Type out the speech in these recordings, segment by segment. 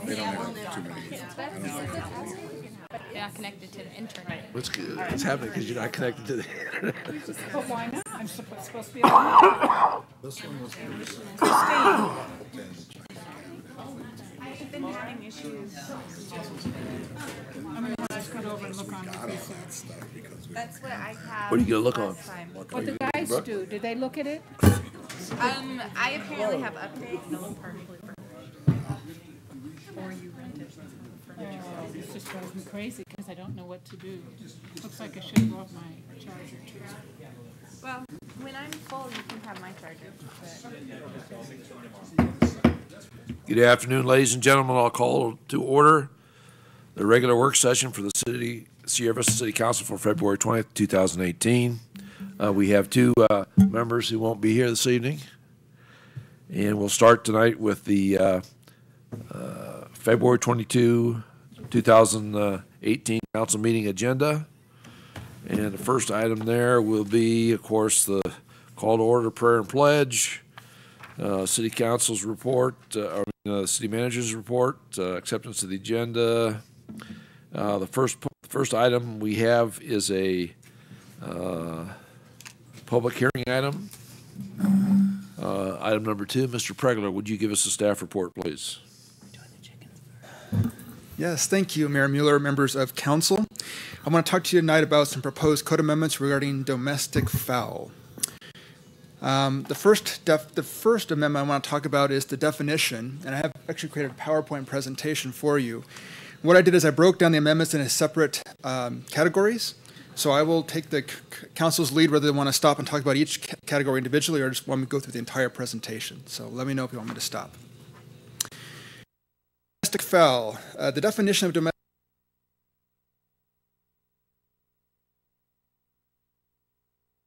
They don't have too many. Yeah, connected to the internet. What's good? What's happening because you're not connected to the internet? But why not? I'm supposed to be on. This one was Christine. I've been having issues. I'm gonna just go over and look on the precinct. That's what I have. What are you gonna look on? last time. What the guys do, did they look at it? I apparently have updates. Or you rent it? Oh, this just drives me crazy because I don't know what to do. Looks like I should go off my charger too. Well, when I'm full, you can have my charger. Good afternoon, ladies and gentlemen. I'll call to order the regular work session for the Sierra Vista City Council for February 20th, 2018. We have two members who won't be here this evening. And we'll start tonight with the February 22, 2018 council meeting agenda. And the first item there will be, of course, the call to order, prayer and pledge, city council's report, city manager's report, acceptance of the agenda. The first item we have is a public hearing item. Item number 2, Mr. Pregler, would you give us a staff report, please? Yes, thank you, Mayor Mueller, members of council. I want to talk to you tonight about some proposed code amendments regarding domestic fowl. The first amendment I want to talk about is the definition, and I have actually created a PowerPoint presentation for you. What I did is I broke down the amendments into separate categories. So I will take the council's lead whether they want to stop and talk about each category individually or just want me to go through the entire presentation. So let me know if you want me to stop. Domestic fowl. The definition of domestic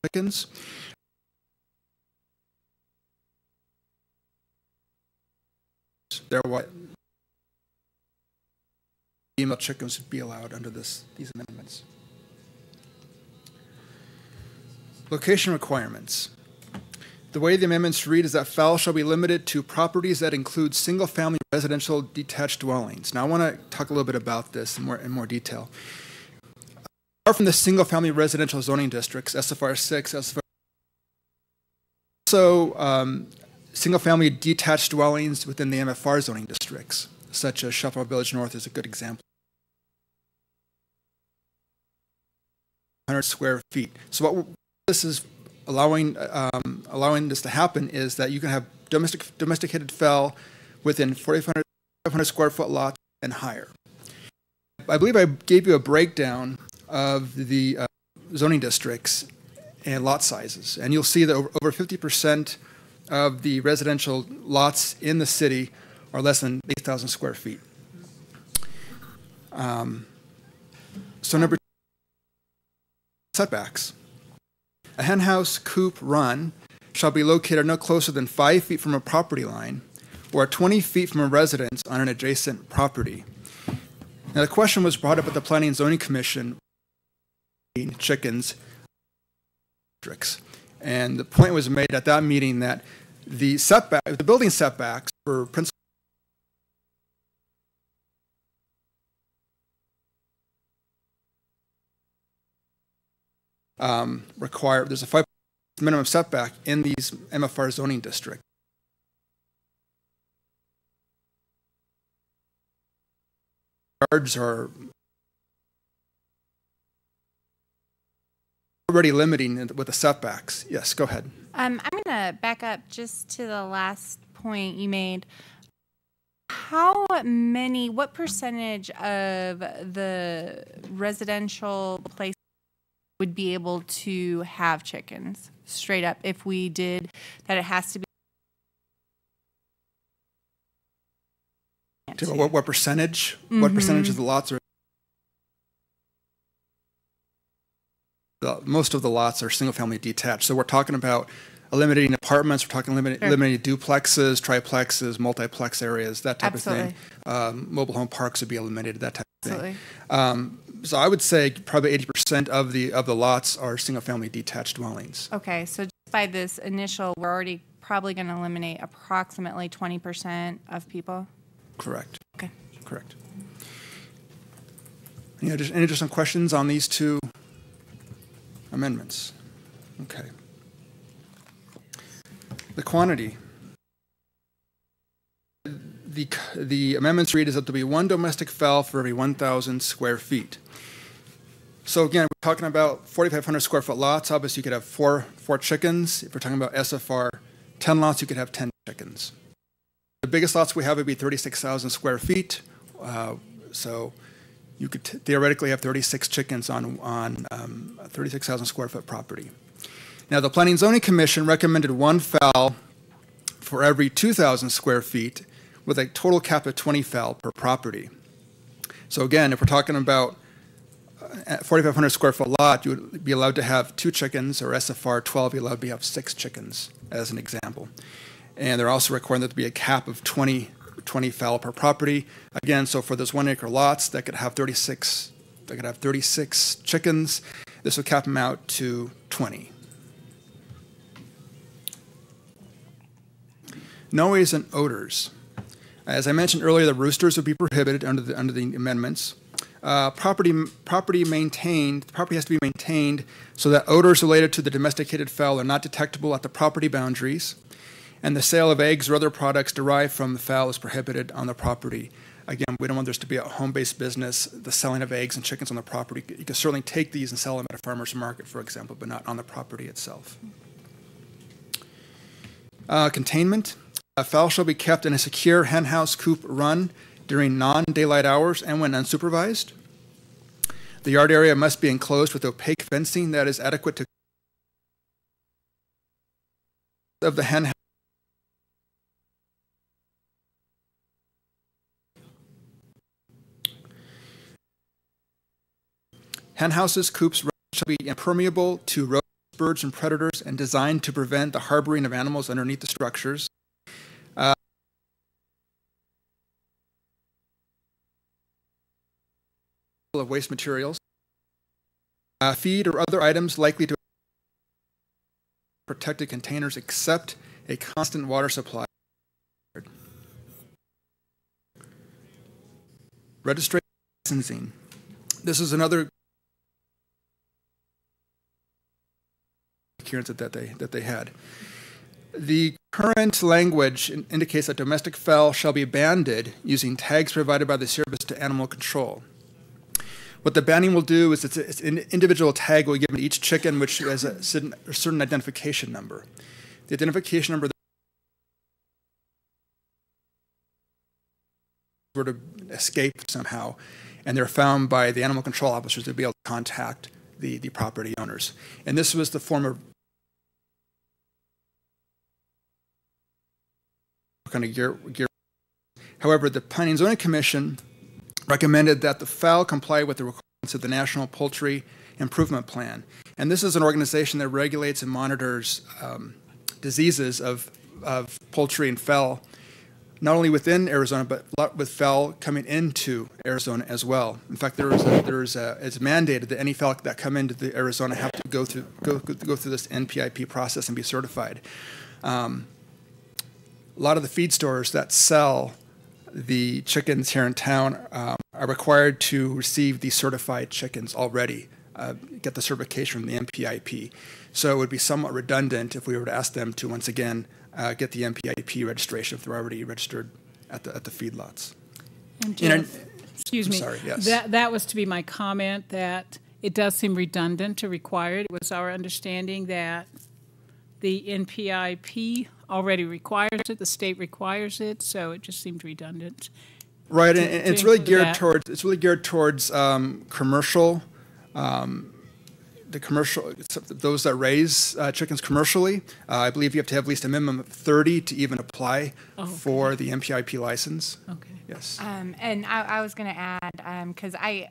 chickens. They're what female chickens would be allowed under these amendments. Location requirements. The way the amendments read is that fowl shall be limited to properties that include single-family residential detached dwellings. Now, I want to talk a little bit about this in more detail. Apart from the single-family residential zoning districts, SFR 6, SFR, also single-family detached dwellings within the MFR zoning districts, such as Sheffield Village North is a good example. 100 square feet. So what this is allowing this to happen is that you can have domesticated fowl within 4,500 square foot lots and higher. I believe I gave you a breakdown of the zoning districts and lot sizes, and you'll see that over 50% of the residential lots in the city are less than 8,000 square feet. So number 2, setbacks. A henhouse, coop, run shall be located no closer than 5 feet from a property line or 20 feet from a residence on an adjacent property. Now, the question was brought up at the Planning and Zoning Commission, chickens, districts. And the point was made at that meeting that the building setbacks for principal there's a 5 minimum setback in these MFR zoning districts. Yards are already limiting with the setbacks. Yes, go ahead. I'm going to back up just to the last point you made. What percentage of the residential places would be able to have chickens straight up if we did that? It has to be. What percentage? Mm-hmm. What percentage of the lots are? Most of the lots are single-family detached. So we're talking about eliminating apartments. We're talking eliminating duplexes, triplexes, multiplex areas, that type of thing. Mobile home parks would be eliminated. That type of thing. So I would say probably 80% of the lots are single-family detached dwellings. Okay, so just by this initial, we're already probably going to eliminate approximately 20% of people. Correct. Okay. Correct. Any additional questions on these two amendments? Okay. The quantity. The amendments read is that there will be one domestic fowl for every 1,000 square feet. So again, we're talking about 4,500 square foot lots. Obviously, you could have four chickens. If we're talking about SFR 10 lots, you could have 10 chickens. The biggest lots we have would be 36,000 square feet. So you could theoretically have 36 chickens on 36,000 square foot property. Now, the Planning and Zoning Commission recommended one fowl for every 2,000 square feet with a total cap of 20 fowl per property. So again, if we're talking about a 4,500 square foot lot, you would be allowed to have 2 chickens, or SFR 12, you're allowed to have 6 chickens, as an example. And they're also requiring there to be a cap of 20 fowl per property. Again, so for those 1 acre lots that could have 36 chickens, this would cap them out to 20. Noise and odors. As I mentioned earlier, the roosters would be prohibited under the amendments. Property has to be maintained so that odors related to the domesticated fowl are not detectable at the property boundaries, and the sale of eggs or other products derived from the fowl is prohibited on the property. Again, we don't want this to be a home-based business, the selling of eggs and chickens on the property. You can certainly take these and sell them at a farmer's market, for example, but not on the property itself. Containment. A fowl shall be kept in a secure henhouse coop run during non-daylight hours and when unsupervised. The yard area must be enclosed with opaque fencing that is adequate to of the hen. Hen houses, coops shall be impermeable to rodents, birds, and predators and designed to prevent the harboring of animals underneath the structures. Of waste materials, feed or other items likely to protected containers except a constant water supply. Registration licensing. This is another occurrence that they had. The current language indicates that domestic fowl shall be banded using tags provided by the Service to Animal Control. What the banding will do is it's an individual tag will be given to each chicken, which has a certain identification number. The identification number were to escape somehow, and they're found by the animal control officers to be able to contact the property owners. And this was the form of kind of gear. However, the Planning and Zoning Commission recommended that the fowl comply with the requirements of the National Poultry Improvement Plan. And this is an organization that regulates and monitors diseases of poultry and fowl, not only within Arizona, but with fowl coming into Arizona as well. In fact, it's mandated that any fowl that come into Arizona have to go through this NPIP process and be certified. A lot of the feed stores that sell the chickens here in town are required to receive the certified chickens already, get the certification from the NPIP. So it would be somewhat redundant if we were to ask them to once again get the NPIP registration if they're already registered at the feedlots. And Jeff, excuse me, sorry, yes. That was to be my comment, that it does seem redundant to require it. It was our understanding that the NPIP already requires it, the state requires it, so it just seemed redundant. Right, and it's really geared towards commercial, those that raise chickens commercially. I believe you have to have at least a minimum of 30 to even apply for the NPIP license. Okay. Yes. And I was going to add, because I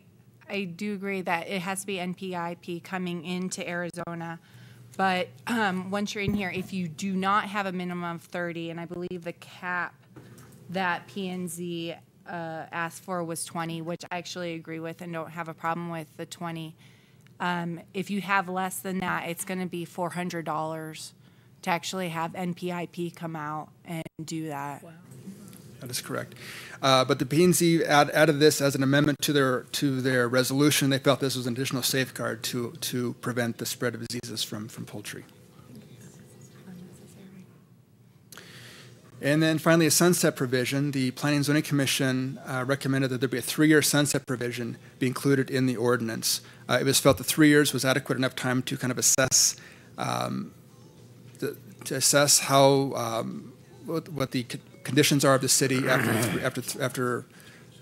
do agree that it has to be NPIP coming into Arizona. But once you're in here, if you do not have a minimum of 30, and I believe the cap that P&Z asked for was 20, which I actually agree with and don't have a problem with the 20. If you have less than that, it's going to be $400 to actually have NPIP come out and do that. Wow. That is correct. But the P&Z added this as an amendment to their resolution. They felt this was an additional safeguard to prevent the spread of diseases from poultry. And then finally, a sunset provision. The Planning and Zoning Commission recommended that there be a 3-year sunset provision be included in the ordinance. It was felt that 3 years was adequate enough time to kind of assess how what the conditions are of the city after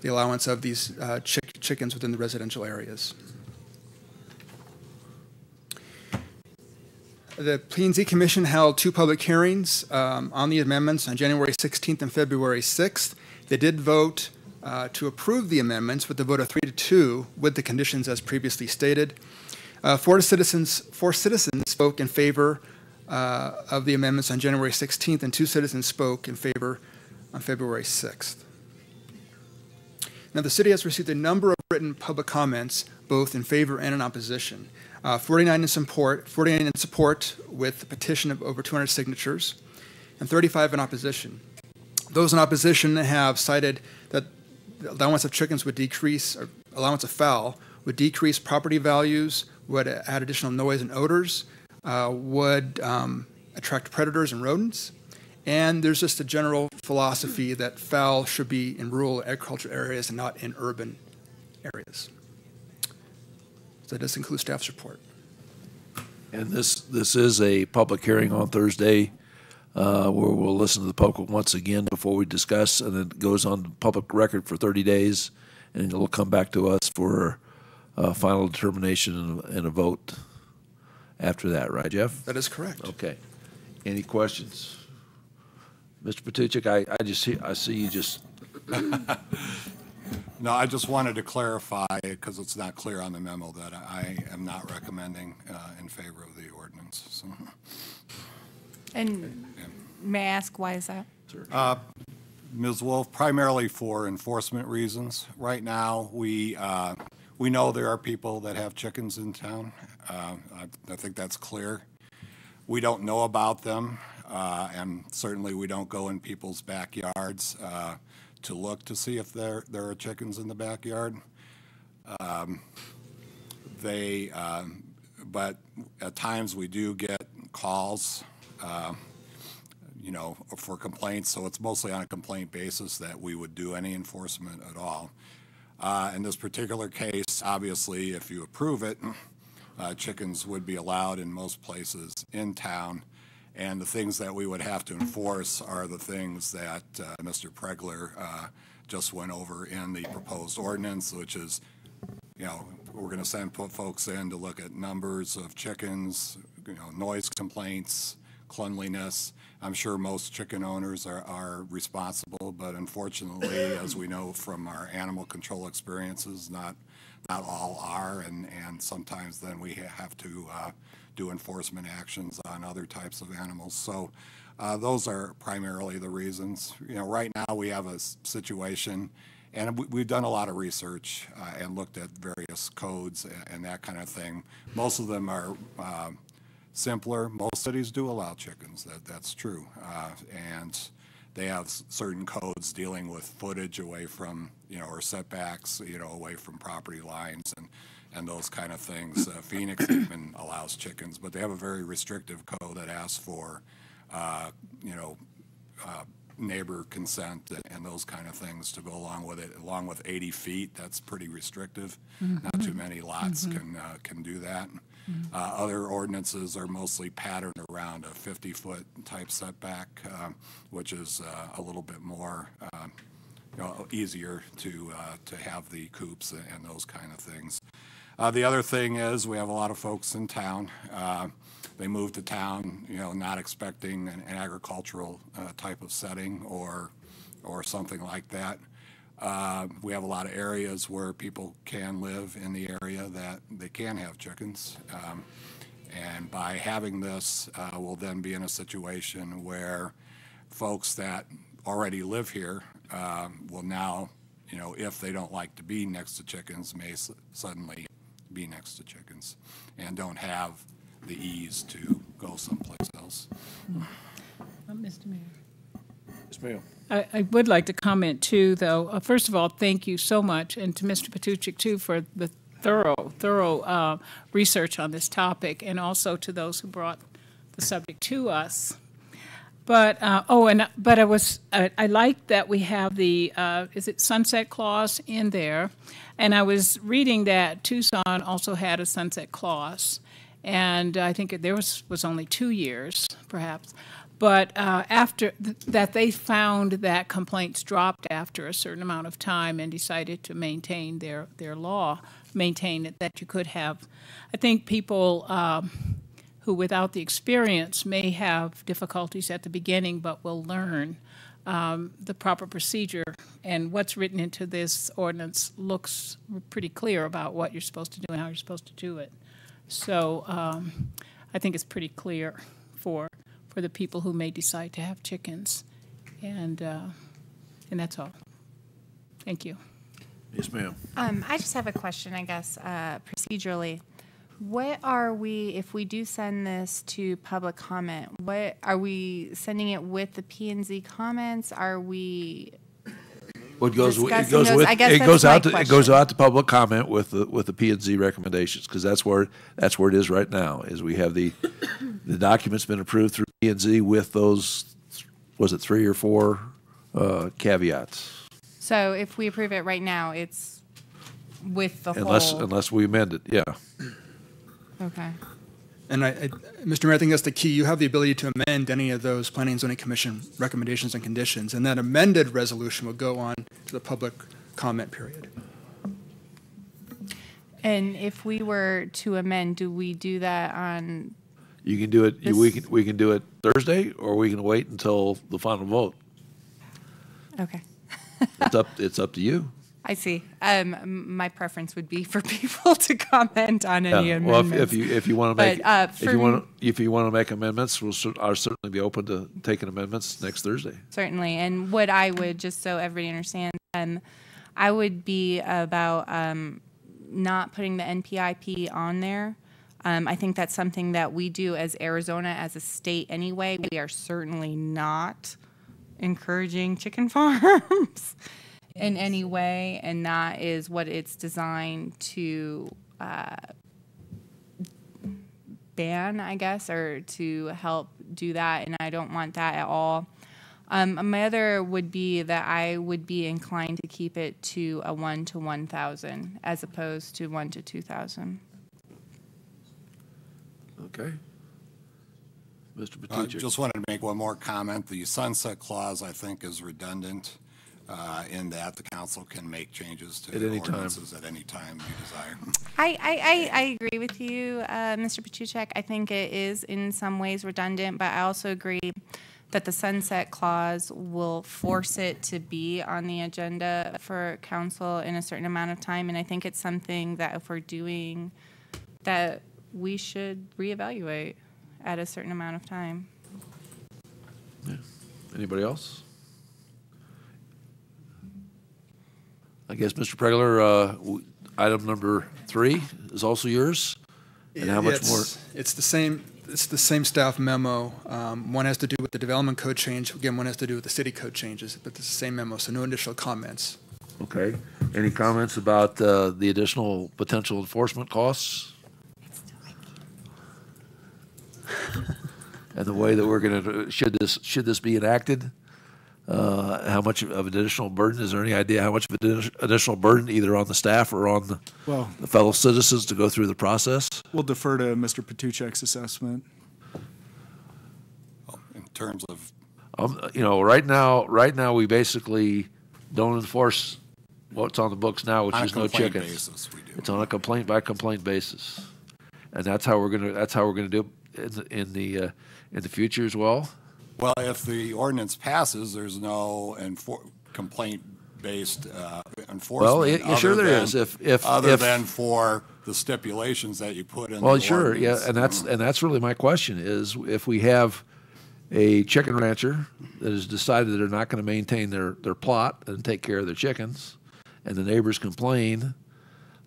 the allowance of these chickens within the residential areas. The P&Z Commission held 2 public hearings on the amendments on January 16th and February 6th. They did vote to approve the amendments with a vote of 3-2 with the conditions as previously stated. 4 citizens spoke in favor of the amendments on January 16th, and 2 citizens spoke in favor on February 6th. Now, the city has received a number of written public comments, both in favor and in opposition. 49 in support with a petition of over 200 signatures, and 35 in opposition. Those in opposition have cited that the allowance of chickens would decrease, or allowance of fowl would decrease property values, would add additional noise and odors, would attract predators and rodents, and there's just a general philosophy that fowl should be in rural agricultural areas and not in urban areas. So that does include staff's report. And this is a public hearing on Thursday where we'll listen to the public once again before we discuss, and then it goes on the public record for 30 days, and it'll come back to us for final determination and a vote after that, right, Jeff? That is correct. Okay. Any questions? Mr. Patuchik, I see you just... No, I just wanted to clarify, because it's not clear on the memo, that I am not recommending in favor of the ordinance. So. And may I ask, why is that? Ms. Wolf, primarily for enforcement reasons. Right now, we know there are people that have chickens in town. I think that's clear. We don't know about them, and certainly we don't go in people's backyards to look to see if there are chickens in the backyard. But at times we do get calls, for complaints. So it's mostly on a complaint basis that we would do any enforcement at all. In this particular case, obviously, if you approve it, chickens would be allowed in most places in town. And the things that we would have to enforce are the things that Mr. Pregler just went over in the proposed ordinance, which is, we're going to send folks in to look at numbers of chickens, noise complaints, cleanliness. I'm sure most chicken owners are responsible, but unfortunately, as we know from our animal control experiences, not all are, and sometimes then we have to do enforcement actions on other types of animals. So those are primarily the reasons. Right now we have a situation, and we've done a lot of research and looked at various codes and that kind of thing. Most of them are simpler. Most cities do allow chickens. That's true, and they have certain codes dealing with footage away from, or setbacks, away from property lines and those kind of things. Phoenix even allows chickens, but they have a very restrictive code that asks for, neighbor consent and those kind of things to go along with it. Along with 80 feet, that's pretty restrictive. Not too many lots can do that. Other ordinances are mostly patterned around a 50-foot type setback, which is a little bit more easier to have the coops and those kind of things. The other thing is we have a lot of folks in town. They move to town, not expecting an agricultural type of setting or something like that. We have a lot of areas where people can live in the area that they can have chickens. And by having this, we'll then be in a situation where folks that already live here will now, if they don't like to be next to chickens, may suddenly be next to chickens and don't have the ease to go someplace else. Mr. Mayor. Yes, ma'am. I would like to comment too, though. First of all, thank you so much, and to Mr. Patuchik too for the thorough research on this topic, and also to those who brought the subject to us. But I like that we have the is it sunset clause in there, and I was reading that Tucson also had a sunset clause, and I think there was only 2 years perhaps. But after that, they found that complaints dropped after a certain amount of time and decided to maintain their law, maintain it, that you could have. I think people who, without the experience, may have difficulties at the beginning, but will learn the proper procedure. And what's written into this ordinance looks pretty clear about what you're supposed to do and how you're supposed to do it. So I think it's pretty clear for the people who may decide to have chickens. And that's all. Thank you. Yes, ma'am. I just have a question, I guess, procedurally. What are we, if we do send this to public comment, what are we sending it with the P&Z comments? Are we Well, it goes discussing those? I guess it that's goes my out to, it goes question. out to public comment with the P&Z recommendations, because that's where it is right now. Is we have the document's been approved through P&Z with those, was it 3 or 4 caveats? So if we approve it right now, it's with the whole. Unless we amend it, yeah. Okay. And Mr. Mayor, I think that's the key. You have the ability to amend any of those Planning and Zoning Commission recommendations and conditions, and that amended resolution will go on to the public comment period. And if we were to amend, do we do that on? You can do it. This- We can do it Thursday, or we can wait until the final vote. Okay. It's up to you. I see. My preference would be for people to comment on any Yeah. Well, amendments. if you want to make But, if you want to make amendments, I'll certainly be open to taking amendments next Thursday. Certainly. And what I would, just so everybody understands, I would be about not putting the NPIP on there. I think that's something that we do as Arizona, as a state anyway. We are certainly not encouraging chicken farms in any way, and that is what it's designed to ban, I guess, or to help do that, and I don't want that at all. My other would be that I would be inclined to keep it to a 1 to 1,000 as opposed to 1 to 2,000. Okay. Mr. I Patuchik. just wanted to make one more comment. The sunset clause, I think, is redundant in that the council can make changes to At any time. ordinances at any time you desire. I agree with you, Mr. Patuchek. I think it is in some ways redundant, but I also agree that the sunset clause will force it to be on the agenda for council in a certain amount of time. And I think it's something that if we're doing, that we should reevaluate at a certain amount of time. Anybody else? I guess, Mr. Pregler, item number 3 is also yours. And how much more? It's the same. It's the same staff memo. One has to do with the development code change. Again, one has to do with the city code changes, but it's the same memo, so no additional comments. Okay. Any comments about the additional potential enforcement costs? And the way that we're going to, should this be enacted? How much of additional burden, is there any idea how much of additional burden either on the staff or on the fellow citizens to go through the process? We'll defer to Mr. Patuchek's assessment. In terms of, Right now we basically don't enforce what's on the books now, which on a is no complaint chickens. basis, we do. It's on a complaint by complaint basis, and that's how we're gonna do it in the future as well. Well, if the ordinance passes, there's no complaint-based enforcement. Well, sure there is. Other If than for the stipulations that you put in the well, ordinance. sure, yeah, and that's really my question is if we have a chicken rancher that has decided they're not going to maintain their plot and take care of their chickens, and the neighbors complain,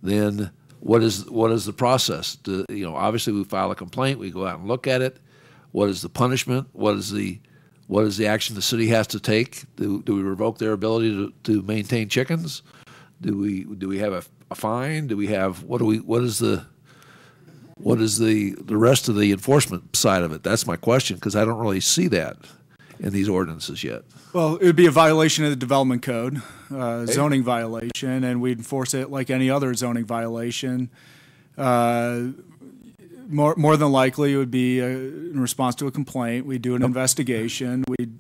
then what is the process? Obviously we file a complaint, we go out and look at it. What is the punishment? What is the What is the action the city has to take? Do we revoke their ability to maintain chickens? Do we have a fine? Do we have what is the rest of the enforcement side of it? That's my question, because I don't really see that in these ordinances yet. Well, it would be a violation of the development code, zoning violation, and we'd enforce it like any other zoning violation. More than likely, it would be in response to a complaint. We'd do an investigation. We'd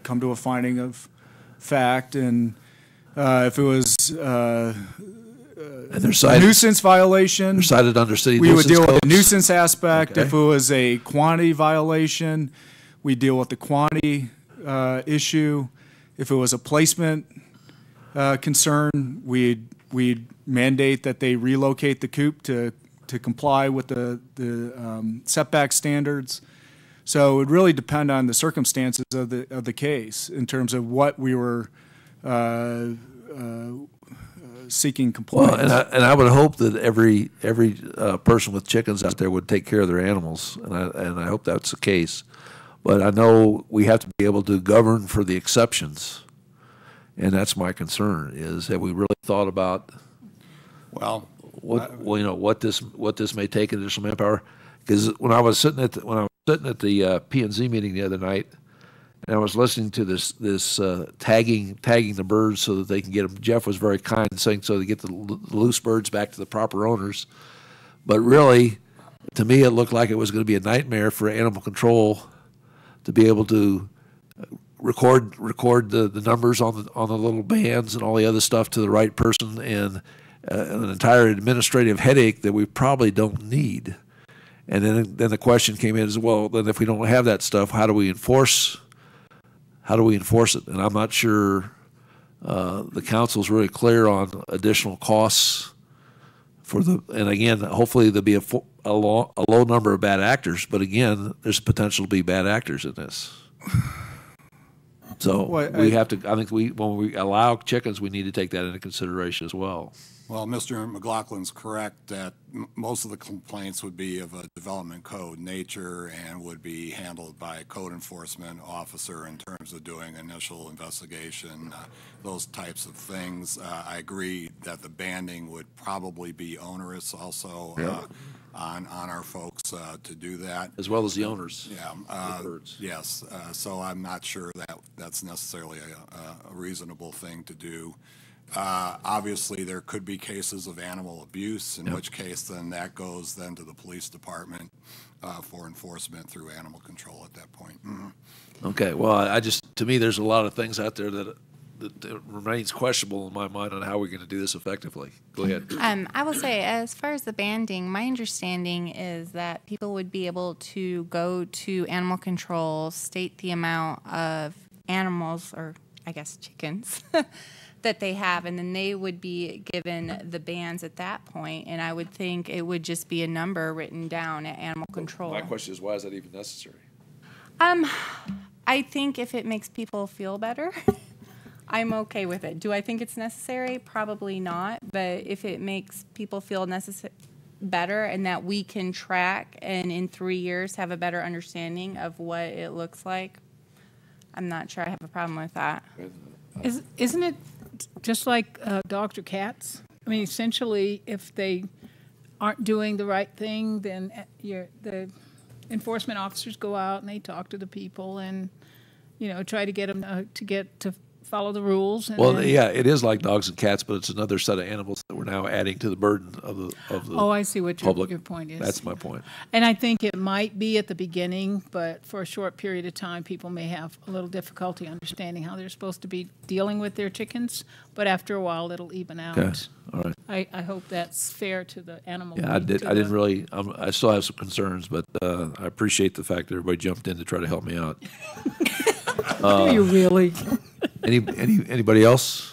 come to a finding of fact, and if it was a nuisance violation, they're cited under city we would nuisance deal with the codes? nuisance aspect. Okay. If it was a quantity violation, we deal with the quantity issue. If it was a placement concern, we'd mandate that they relocate the coop to comply with the setback standards. So it would really depend on the circumstances of the case in terms of what we were seeking compliance. Well, and I would hope that every person with chickens out there would take care of their animals, and I hope that's the case. But I know we have to be able to govern for the exceptions, and that's my concern. Is have we really thought about what this may take additional manpower? Because when I was sitting at the P&Z meeting the other night, and I was listening to this tagging the birds so that they can get them. Jeff was very kind, saying so they get the loose birds back to the proper owners. But really, to me, it looked like it was going to be a nightmare for animal control to be able to record the numbers on the little bands and all the other stuff to the right person, and an entire administrative headache that we probably don't need. And then the question came in as well. Then if we don't have that stuff, how do we enforce it? And I'm not sure the council's really clear on additional costs for and again, hopefully there'll be a low number of bad actors, but again, there's potential to be bad actors in this. So I think when we allow chickens, we need to take that into consideration as well. Well, Mr. McLaughlin's correct that most of the complaints would be of a development code nature and would be handled by a code enforcement officer in terms of doing initial investigation, those types of things. I agree that the banding would probably be onerous also on our folks to do that. As well as the owners. Yeah. Yes. So I'm not sure that that's necessarily a reasonable thing to do. Obviously, there could be cases of animal abuse, in which case then that goes then to the police department for enforcement through animal control at that point. Mm-hmm. Okay. Well, to me, there's a lot of things out there that remains questionable in my mind on how we're going to do this effectively. Go ahead. I will say, as far as the banding, my understanding is that people would be able to go to animal control, state the amount of animals, or I guess chickens, that they have, and then they would be given the bands at that point, and I would think it would just be a number written down at animal control. My question is, why is that even necessary? I think if it makes people feel better, I'm okay with it. Do I think it's necessary? Probably not, but if it makes people feel better and that we can track and in 3 years have a better understanding of what it looks like, I'm not sure I have a problem with that. Isn't it just like dogs or cats? I mean, essentially, if they aren't doing the right thing, then the enforcement officers go out and they talk to the people and, try to get them to follow the rules. And it is like dogs and cats, but it's another set of animals that we're now adding to the burden of the Oh, I see what your point is. That's my point. And I think it might be at the beginning, but for a short period of time, people may have a little difficulty understanding how they're supposed to be dealing with their chickens. But after a while, it'll even out. Okay. All right. I hope that's fair to the animal. Yeah, I didn't really. I still have some concerns, but I appreciate the fact that everybody jumped in to try to help me out. Do you really? Anybody else?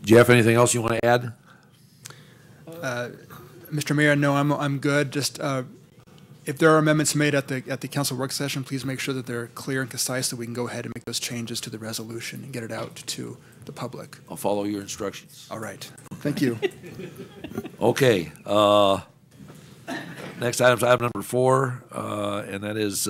Jeff, anything else you want to add? Mr. Mayor, no, I'm good. Just if there are amendments made at the council work session, please make sure that they're clear and concise so we can go ahead and make those changes to the resolution and get it out to the public. I'll follow your instructions. All right. Thank you. Okay. Next item is item number 4, and that is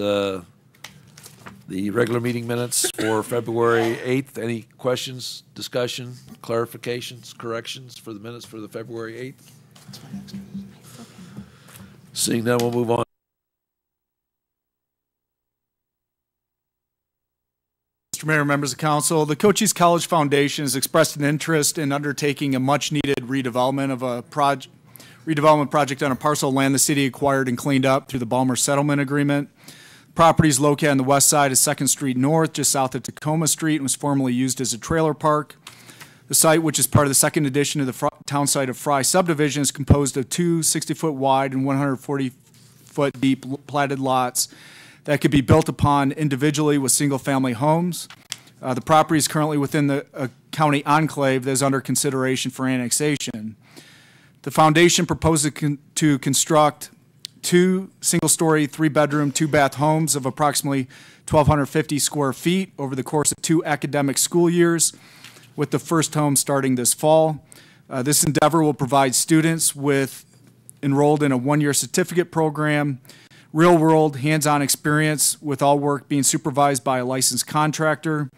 the regular meeting minutes for February 8th. Any questions, discussion, clarifications, corrections for the minutes for the February 8th? Seeing none, we'll move on. Mr. Mayor, members of council, the Cochise College Foundation has expressed an interest in undertaking a much-needed redevelopment project on a parcel of land the city acquired and cleaned up through the Balmer Settlement Agreement. Property is located on the west side of 2nd Street North, just south of Tacoma Street, and was formerly used as a trailer park. The site, which is part of the second addition to the town site of Fry subdivision, is composed of two 60-foot wide and 140-foot deep platted lots that could be built upon individually with single-family homes. The property is currently within the county enclave that is under consideration for annexation. The foundation proposes to construct two single-story, three-bedroom, two-bath homes of approximately 1,250 square feet over the course of 2 academic school years, with the first home starting this fall. This endeavor will provide students enrolled in a 1-year certificate program, real-world, hands-on experience, with all work being supervised by a licensed contractor.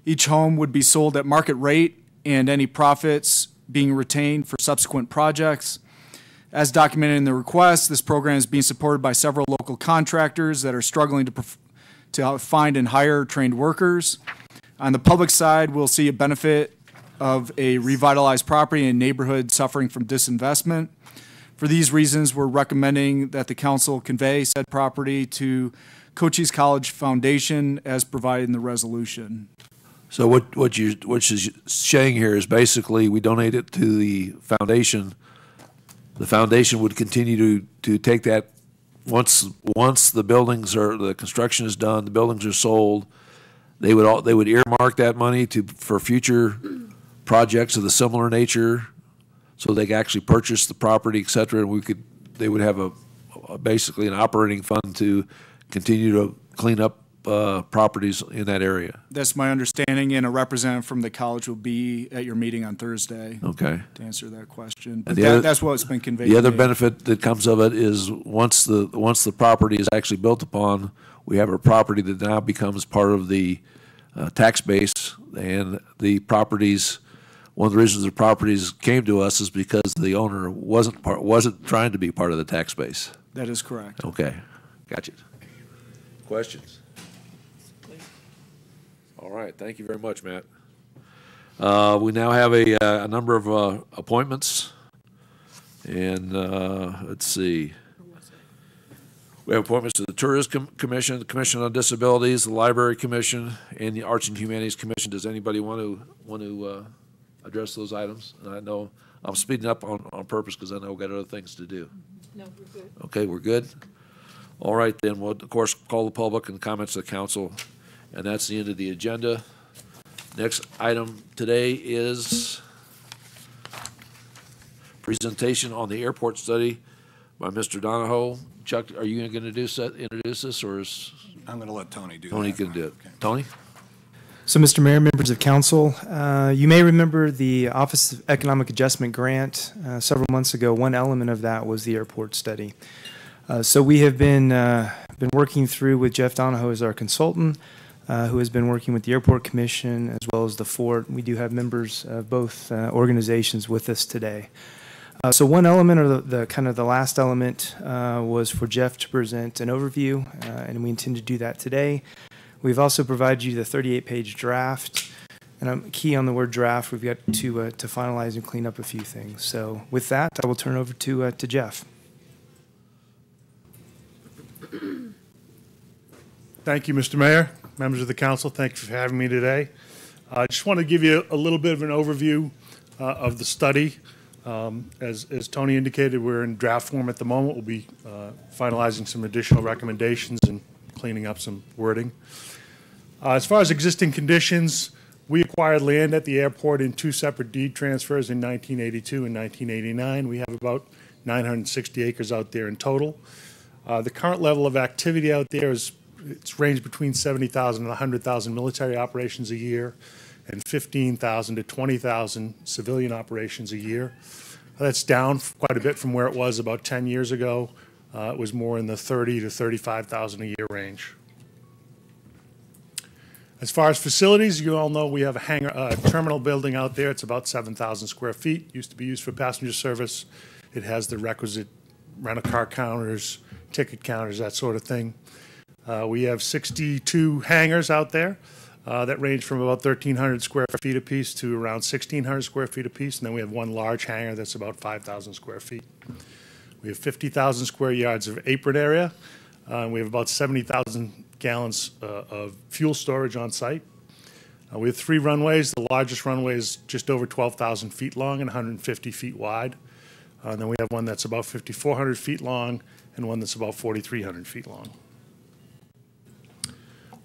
Each home would be sold at market rate and any profits being retained for subsequent projects. As documented in the request, this program is being supported by several local contractors that are struggling to find and hire trained workers. On the public side, we'll see a benefit of a revitalized property in a neighborhood suffering from disinvestment. For these reasons, we're recommending that the council convey said property to Cochise College Foundation as provided in the resolution. So what is saying here is basically we donate it to the foundation. The foundation would continue to take that once the construction is done, the buildings are sold. They would earmark that money for future projects of the similar nature, so they could actually purchase the property, et cetera, and they would have basically an operating fund to continue to clean up properties in that area. That's my understanding, and a representative from the college will be at your meeting on Thursday. Okay. To answer that question. But And that's what's been conveyed. The other to me. benefit that comes of it is once the property is actually built upon, we have a property that now becomes part of the tax base, and the properties. One of the reasons the properties came to us is because the owner wasn't trying to be part of the tax base. That is correct. Okay, gotcha. Questions? All right, thank you very much, Matt. We now have a number of appointments, and let's see. We have appointments to the Tourism Commission, the Commission on Disabilities, the Library Commission, and the Arts and Humanities Commission. Does anybody want to address those items? And I know I'm speeding up on purpose because I know we've got other things to do. No, we're good. Okay, we're good? All right, then we'll, of course, call the public and comments of the council, and that's the end of the agenda. Next item today is presentation on the airport study by Mr. Donahoe. Chuck, are you going to introduce this, or is I'm going to let Tony do that. Tony going to do it? Okay. Tony? So, Mr. Mayor, members of council, you may remember the Office of Economic Adjustment grant several months ago. One element of that was the airport study. So we have been working through with Jeff Donahoe as our consultant, who has been working with the Airport Commission as well as the Fort. We do have members of both organizations with us today. So one element, or the kind of the last element, was for Jeff to present an overview, and we intend to do that today. We've also provided you the 38-page draft, and I'm key on the word draft. We've got to finalize and clean up a few things. So with that, I will turn over to Jeff. Thank you, Mr. Mayor, members of the council. Thank you for having me today. I just want to give you a little bit of an overview of the study. As Tony indicated, we're in draft form at the moment. We'll be finalizing some additional recommendations and cleaning up some wording. As far as existing conditions, we acquired land at the airport in 2 separate deed transfers in 1982 and 1989. We have about 960 acres out there in total. The current level of activity out there it's ranged between 70,000 and 100,000 military operations a year, and 15,000 to 20,000 civilian operations a year. That's down quite a bit from where it was about 10 years ago. It was more in the 30 to 35,000 a year range. As far as facilities, you all know we have a hangar, terminal building out there. It's about 7,000 square feet. Used to be used for passenger service. It has the requisite rental car counters, ticket counters, that sort of thing. We have 62 hangars out there that range from about 1,300 square feet apiece to around 1,600 square feet apiece. And then we have one large hangar that's about 5,000 square feet. We have 50,000 square yards of apron area. We have about 70,000 gallons of fuel storage on site. We have 3 runways. The largest runway is just over 12,000 feet long and 150 feet wide. And then we have one that's about 5,400 feet long and one that's about 4,300 feet long.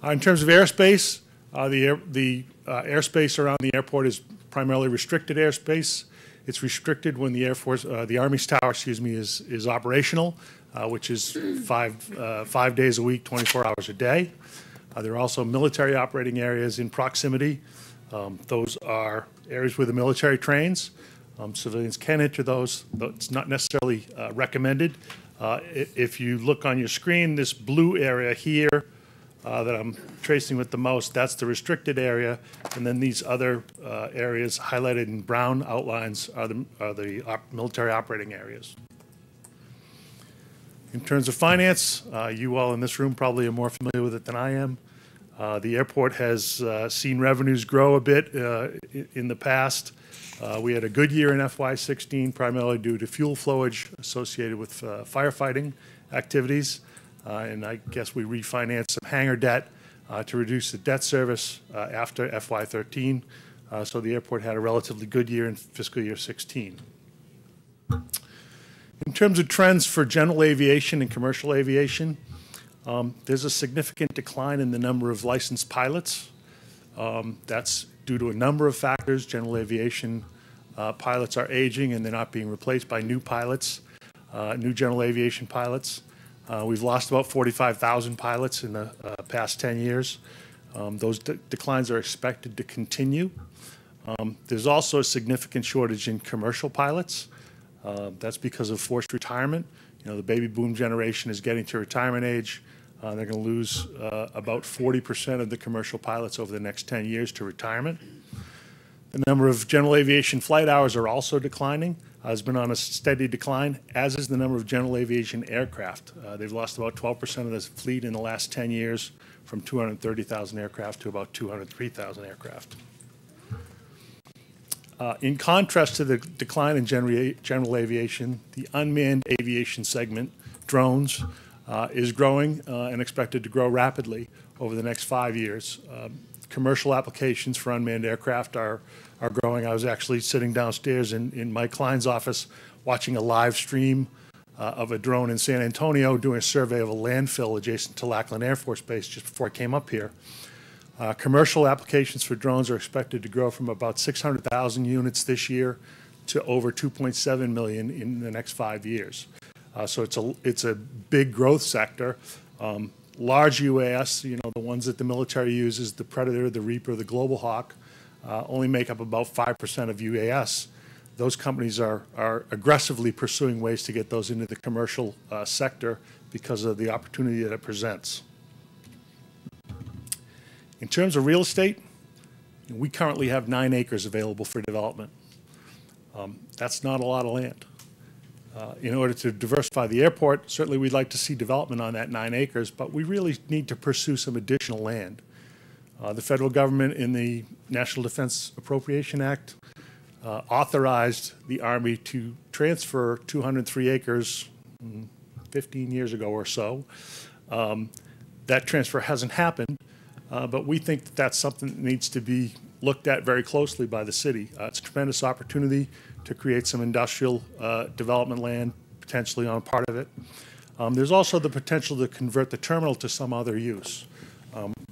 In terms of airspace, the airspace around the airport is primarily restricted airspace. It's restricted when the Air Force, the Army's tower, is operational, which is 5 days a week, 24 hours a day. There are also military operating areas in proximity. Those are areas where the military trains. Civilians can enter those, though it's not necessarily recommended. If you look on your screen, this blue area here that I'm tracing with the mouse, that's the restricted area, and then these other areas highlighted in brown outlines are the military operating areas. In terms of finance, you all in this room probably are more familiar with it than I am. The airport has seen revenues grow a bit in the past. We had a good year in FY16, primarily due to fuel flowage associated with firefighting activities. And I guess we refinanced some hangar debt to reduce the debt service after FY13. So the airport had a relatively good year in fiscal year 16. In terms of trends for general aviation and commercial aviation, there's a significant decline in the number of licensed pilots. That's due to a number of factors. General aviation pilots are aging and they're not being replaced by new pilots, new general aviation pilots. We've lost about 45,000 pilots in the past 10 years. Those declines are expected to continue. There's also a significant shortage in commercial pilots. That's because of forced retirement. You know, the baby boom generation is getting to retirement age. They're going to lose about 40% of the commercial pilots over the next 10 years to retirement. The number of general aviation flight hours are also declining. Has been on a steady decline, as is the number of general aviation aircraft. They've lost about 12% of this fleet in the last 10 years, from 230,000 aircraft to about 203,000 aircraft. In contrast to the decline in general aviation, the unmanned aviation segment, drones, is growing and expected to grow rapidly over the next 5 years. Commercial applications for unmanned aircraft are growing. I was actually sitting downstairs in Mike Klein's office watching a live stream of a drone in San Antonio doing a survey of a landfill adjacent to Lackland Air Force Base just before I came up here. Commercial applications for drones are expected to grow from about 600,000 units this year to over 2.7 million in the next 5 years. So it's a big growth sector. Large UAS, you know, the ones that the military uses, the Predator, the Reaper, the Global Hawk, only make up about 5% of UAS. Those companies are aggressively pursuing ways to get those into the commercial sector because of the opportunity that it presents. In terms of real estate, we currently have 9 acres available for development. That's not a lot of land. In order to diversify the airport, certainly we'd like to see development on that 9 acres, but we really need to pursue some additional land. The federal government in the National Defense Appropriation Act authorized the Army to transfer 203 acres 15 years ago or so. That transfer hasn't happened, but we think that that's something that needs to be looked at very closely by the city. It's a tremendous opportunity to create some industrial development land, potentially on part of it. There's also the potential to convert the terminal to some other use.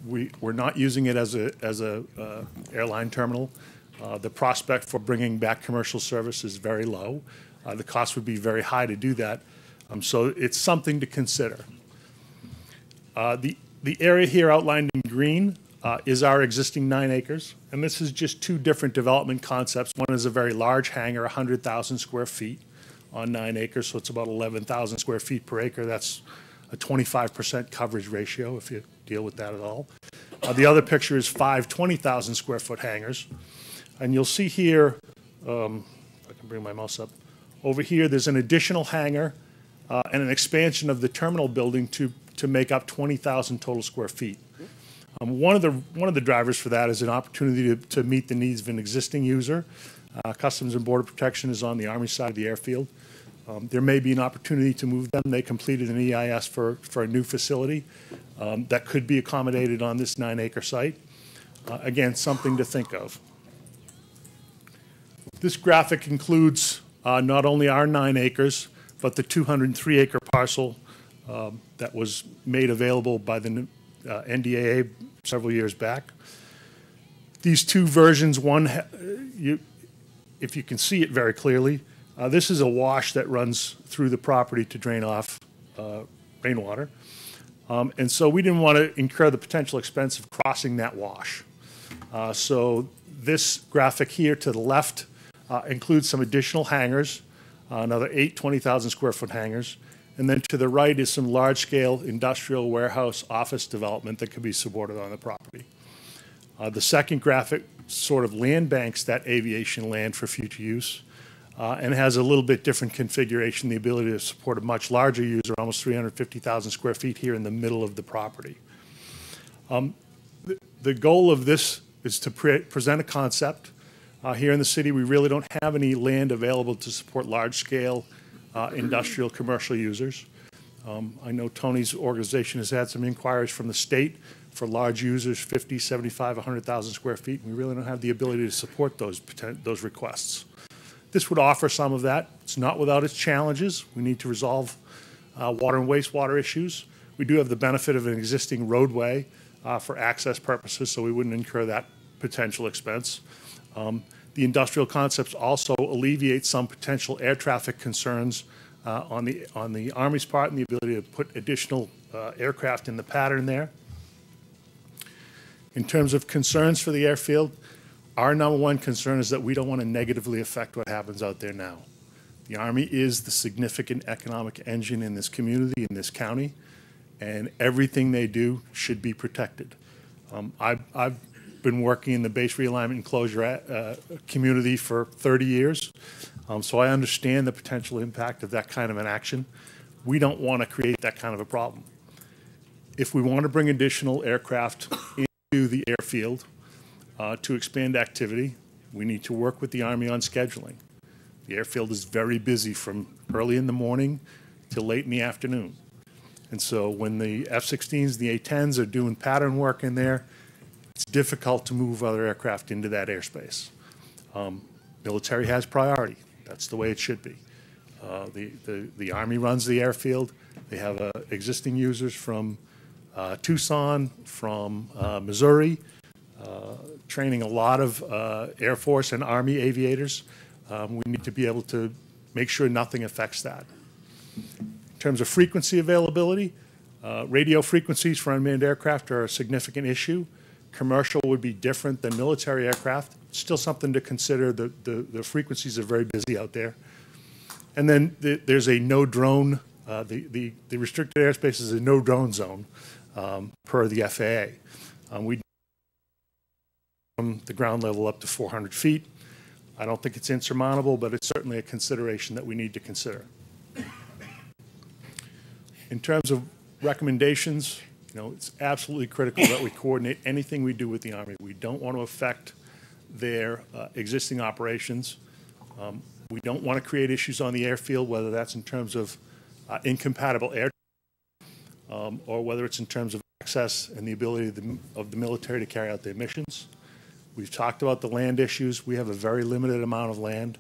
We're not using it as a airline terminal. The prospect for bringing back commercial service is very low. The cost would be very high to do that. So it's something to consider. The area here outlined in green is our existing 9 acres. And this is just 2 different development concepts. One is a very large hangar, 100,000 square feet on 9 acres. So it's about 11,000 square feet per acre. That's a 25% coverage ratio if you deal with that at all. The other picture is 5 20,000 square foot hangars. And you'll see here, if I can bring my mouse up, over here there's an additional hangar and an expansion of the terminal building to make up 20,000 total square feet. One of the drivers for that is an opportunity to meet the needs of an existing user. Customs and Border Protection is on the Army side of the airfield. There may be an opportunity to move them. They completed an EIS for a new facility that could be accommodated on this 9-acre site. Again, something to think of. This graphic includes not only our 9 acres, but the 203-acre parcel that was made available by the NDAA several years back. These two versions, if you can see it very clearly, this is a wash that runs through the property to drain off rainwater. And so we didn't want to incur the potential expense of crossing that wash. So this graphic here to the left includes some additional hangars, another 8 20,000 square foot hangars. And then to the right is some large-scale industrial warehouse office development that could be supported on the property. The second graphic sort of land banks that aviation land for future use and has a little bit different configuration, the ability to support a much larger user, almost 350,000 square feet here in the middle of the property. The goal of this is to present a concept. Here in the city, we really don't have any land available to support large-scale industrial commercial users. I know Tony's organization has had some inquiries from the state for large users, 50, 75, 100,000 square feet. We really don't have the ability to support those requests. This would offer some of that. It's not without its challenges. We need to resolve water and wastewater issues. We do have the benefit of an existing roadway for access purposes, so we wouldn't incur that potential expense. The industrial concepts also alleviate some potential air traffic concerns on the Army's part and the ability to put additional aircraft in the pattern there. In terms of concerns for the airfield, our number one concern is that we don't want to negatively affect what happens out there now. The Army is the significant economic engine in this community, in this county, and everything they do should be protected. I've been working in the base realignment and closure community for 30 years, so I understand the potential impact of that kind of an action. We don't want to create that kind of a problem. If we want to bring additional aircraft into the airfield to expand activity, we need to work with the Army on scheduling. The airfield is very busy from early in the morning till late in the afternoon. And so when the F-16s, the A-10s are doing pattern work in there, it's difficult to move other aircraft into that airspace. Military has priority. That's the way it should be. The Army runs the airfield. They have existing users from Tucson, from Missouri, training a lot of Air Force and Army aviators. We need to be able to make sure nothing affects that. In terms of frequency availability, radio frequencies for unmanned aircraft are a significant issue. Commercial would be different than military aircraft. Still something to consider. The frequencies are very busy out there. And then there's a no drone, the restricted airspace is a no drone zone per the FAA. We from the ground level up to 400 feet. I don't think it's insurmountable, but it's certainly a consideration that we need to consider. In terms of recommendations, it's absolutely critical that we coordinate anything we do with the Army. We don't want to affect their existing operations. We don't want to create issues on the airfield, whether that's in terms of incompatible air or whether it's in terms of access and the ability of the military to carry out their missions. We've talked about the land issues. We have a very limited amount of land.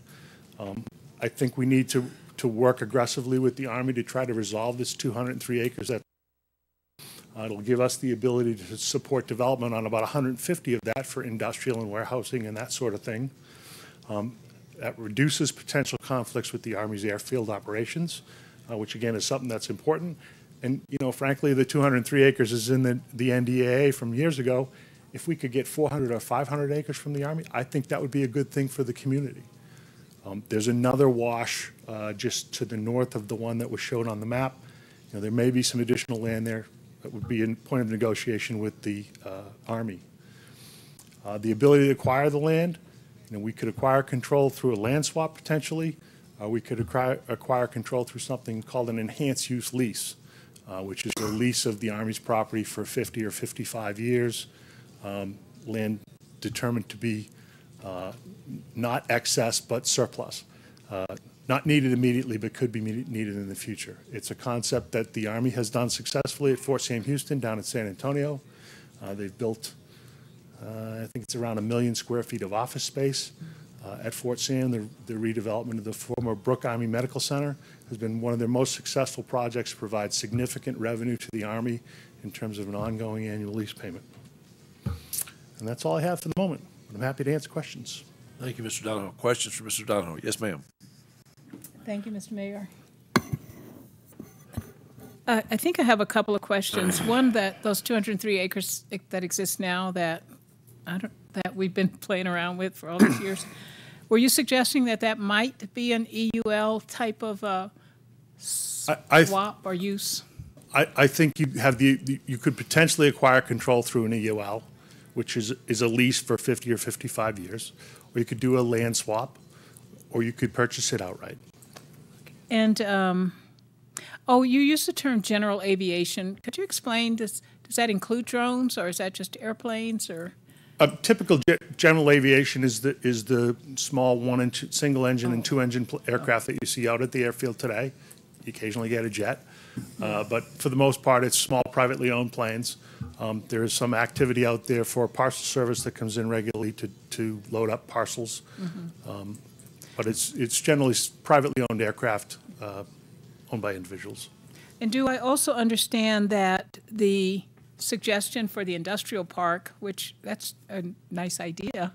I think we need to work aggressively with the Army to try to resolve this 203 acres. It'll give us the ability to support development on about 150 of that for industrial and warehousing and that sort of thing. That reduces potential conflicts with the Army's airfield operations, which again is something that's important. And frankly, the 203 acres is in the NDAA from years ago. If we could get 400 or 500 acres from the Army, I think that would be a good thing for the community. There's another wash just to the north of the one that was shown on the map. There may be some additional land there. that would be a point of negotiation with the Army. The ability to acquire the land, we could acquire control through a land swap potentially. We could acquire control through something called an enhanced use lease, which is a lease of the Army's property for 50 or 55 years. Land determined to be not excess but surplus. Not needed immediately, but could be needed in the future. It's a concept that the Army has done successfully at Fort Sam Houston down in San Antonio. They've built, I think it's around 1 million square feet of office space. At Fort Sam, the redevelopment of the former Brooke Army Medical Center has been one of their most successful projects to provide significant revenue to the Army in terms of an ongoing annual lease payment. And that's all I have for the moment. I'm happy to answer questions. Thank you, Mr. Donahoe. Questions for Mr. Donahoe? Yes, ma'am. Thank you, Mr. Mayor. I think I have a couple of questions. One, that those 203 acres that exist now that we've been playing around with for all these years, were you suggesting that might be an EUL type of swap or use? I think you could potentially acquire control through an EUL, which is a lease for 50 or 55 years, or you could do a land swap, or you could purchase it outright. And, you used the term general aviation. Could you explain, does that include drones, or is that just airplanes, or? Typical general aviation is the small single engine and two engine aircraft that you see out at the airfield today. You occasionally get a jet, but for the most part, it's small privately owned planes. There is some activity out there for parcel service that comes in regularly to load up parcels. Mm-hmm. But it's generally privately owned aircraft owned by individuals. And do I also understand that the suggestion for the industrial park, which that's a nice idea,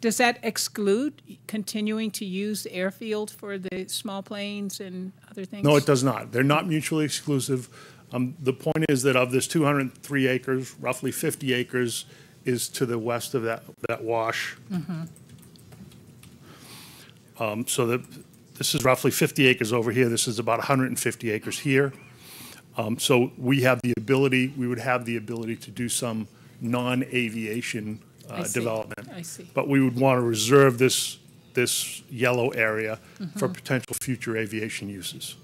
does that exclude continuing to use the airfield for the small planes and other things? No, it does not. They're not mutually exclusive. The point is that of this 203 acres, roughly 50 acres is to the west of that wash. Mm-hmm. So this is roughly 50 acres over here. This is about 150 acres here. So we would have the ability to do some non-aviation development. I see. But we would want to reserve this yellow area for potential future aviation uses.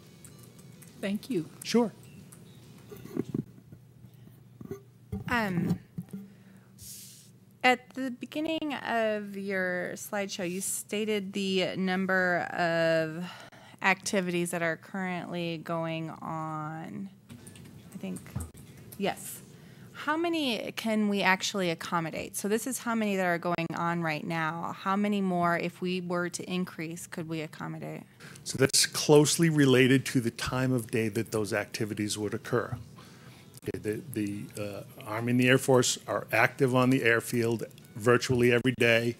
Thank you. Sure. At the beginning of your slideshow, you stated the number of activities that are currently going on. I think, yes. How many can we actually accommodate? So this is how many that are going on right now. How many more, if we were to increase, could we accommodate? So that's closely related to the time of day that those activities would occur. Okay, the Army and the Air Force are active on the airfield virtually every day,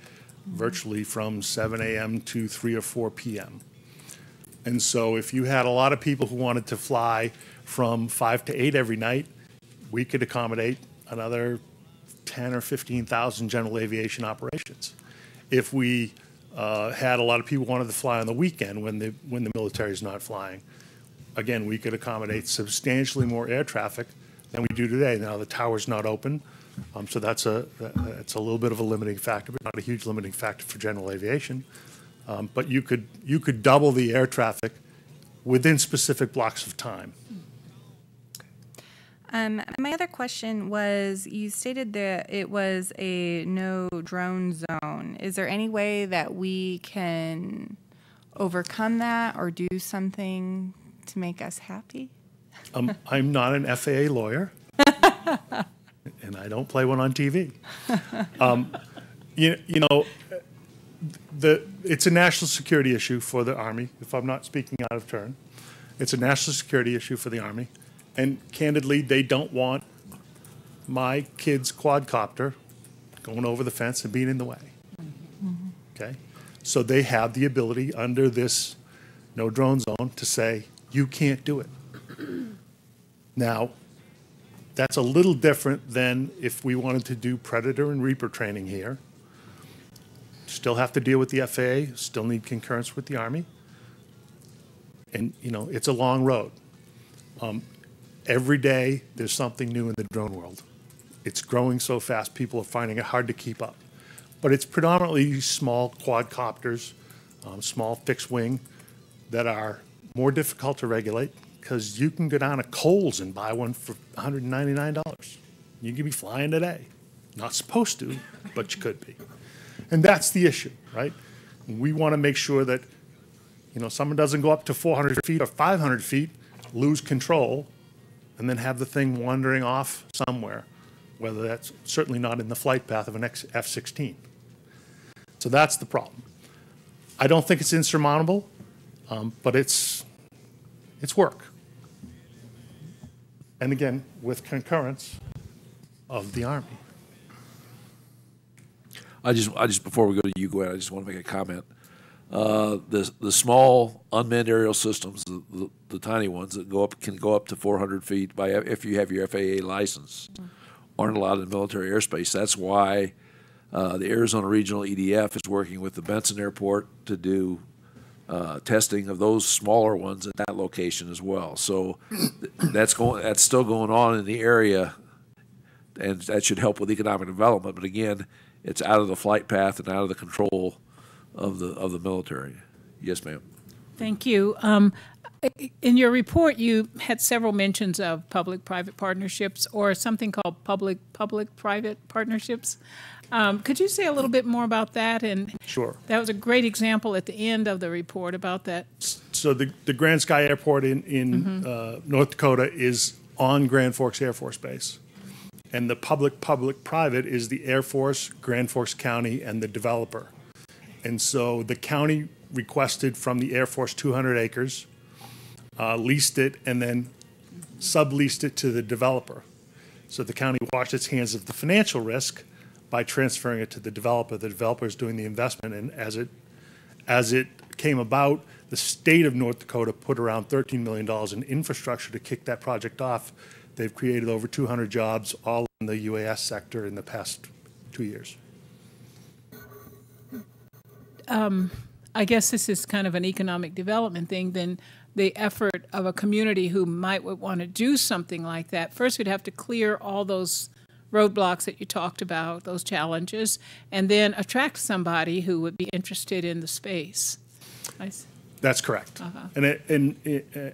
virtually from 7 a.m. to 3 or 4 p.m. And so if you had a lot of people who wanted to fly from 5 to 8 every night, we could accommodate another 10 or 15,000 general aviation operations. If we had a lot of people who wanted to fly on the weekend when the military is not flying, again, we could accommodate substantially more air traffic than we do today. Now, the tower's not open, so that's a little bit of a limiting factor, but not a huge limiting factor for general aviation. But you could double the air traffic within specific blocks of time. My other question was, you stated that it was a no drone zone. Is there any way that we can overcome that or do something to make us happy? I'm not an FAA lawyer, and I don't play one on TV. It's a national security issue for the Army, if I'm not speaking out of turn. It's a national security issue for the Army. And candidly, they don't want my kid's quadcopter going over the fence and being in the way. Okay? So they have the ability under this no drone zone to say, you can't do it. Now, that's a little different than if we wanted to do Predator and Reaper training here. Still have to deal with the FAA, still need concurrence with the Army. And, it's a long road. Every day, there's something new in the drone world. It's growing so fast, people are finding it hard to keep up. But it's predominantly small quadcopters, small fixed wing, that are more difficult to regulate because you can go down to Kohl's and buy one for $199. You could be flying today. Not supposed to, but you could be. And that's the issue, right? We want to make sure that, someone doesn't go up to 400 feet or 500 feet, lose control, and then have the thing wandering off somewhere, whether that's certainly not in the flight path of an F-16. So that's the problem. I don't think it's insurmountable, but it's work. And again, with concurrence of the Army. I just before we go to you, Gwen, I just want to make a comment. The small unmanned aerial systems, the tiny ones that can go up to 400 feet if you have your FAA license, aren't allowed in military airspace. That's why the Arizona Regional EDF is working with the Benson Airport to do testing of those smaller ones at that location as well. So that's still going on in the area, and that should help with economic development. But again, it's out of the flight path and out of the control of the military. Yes, ma'am. Thank you. In your report, you had several mentions of public-private partnerships or something called public-private partnerships. Could you say a little bit more about that? And Sure. That was a great example at the end of the report about that. So the Grand Sky Airport in North Dakota is on Grand Forks Air Force Base. And the public-private is the Air Force, Grand Forks County, and the developer. And so the county requested from the Air Force 200 acres, leased it, and then subleased it to the developer. So the county washed its hands of the financial risk by transferring it to the developer. The developer is doing the investment, and as it came about, the state of North Dakota put around $13 million in infrastructure to kick that project off. They've created over 200 jobs, all in the UAS sector in the past 2 years. I guess this is kind of an economic development thing. Then the effort of a community who might want to do something like that, first we'd have to clear all those roadblocks that you talked about, those challenges, and then attract somebody who would be interested in the space. That's correct. And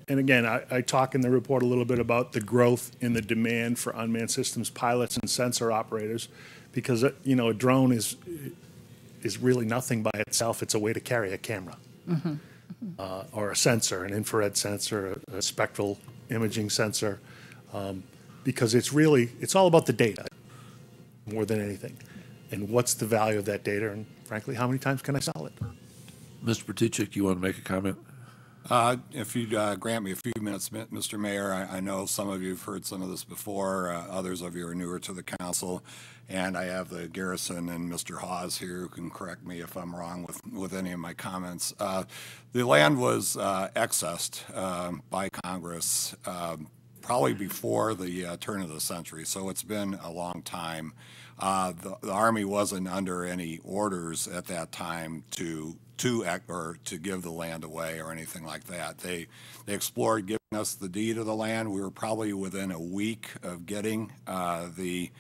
again, I talk in the report a little bit about the growth in the demand for unmanned systems pilots and sensor operators, because a drone is really nothing by itself. It's a way to carry a camera or a sensor, an infrared sensor, a spectral imaging sensor, because it's all about the data more than anything, and what's the value of that data, and frankly, how many times can I sell it? Mr. Pertuchik, you want to make a comment? If you'd grant me a few minutes, Mr. Mayor, I know some of you have heard some of this before. Others of you are newer to the council, and I have the garrison and Mr. Hawes here who can correct me if I'm wrong with any of my comments. The land was accessed by Congress probably before the turn of the century, so it's been a long time. The Army wasn't under any orders at that time to give the land away or anything like that. They explored giving us the deed of the land. We were probably within a week of getting the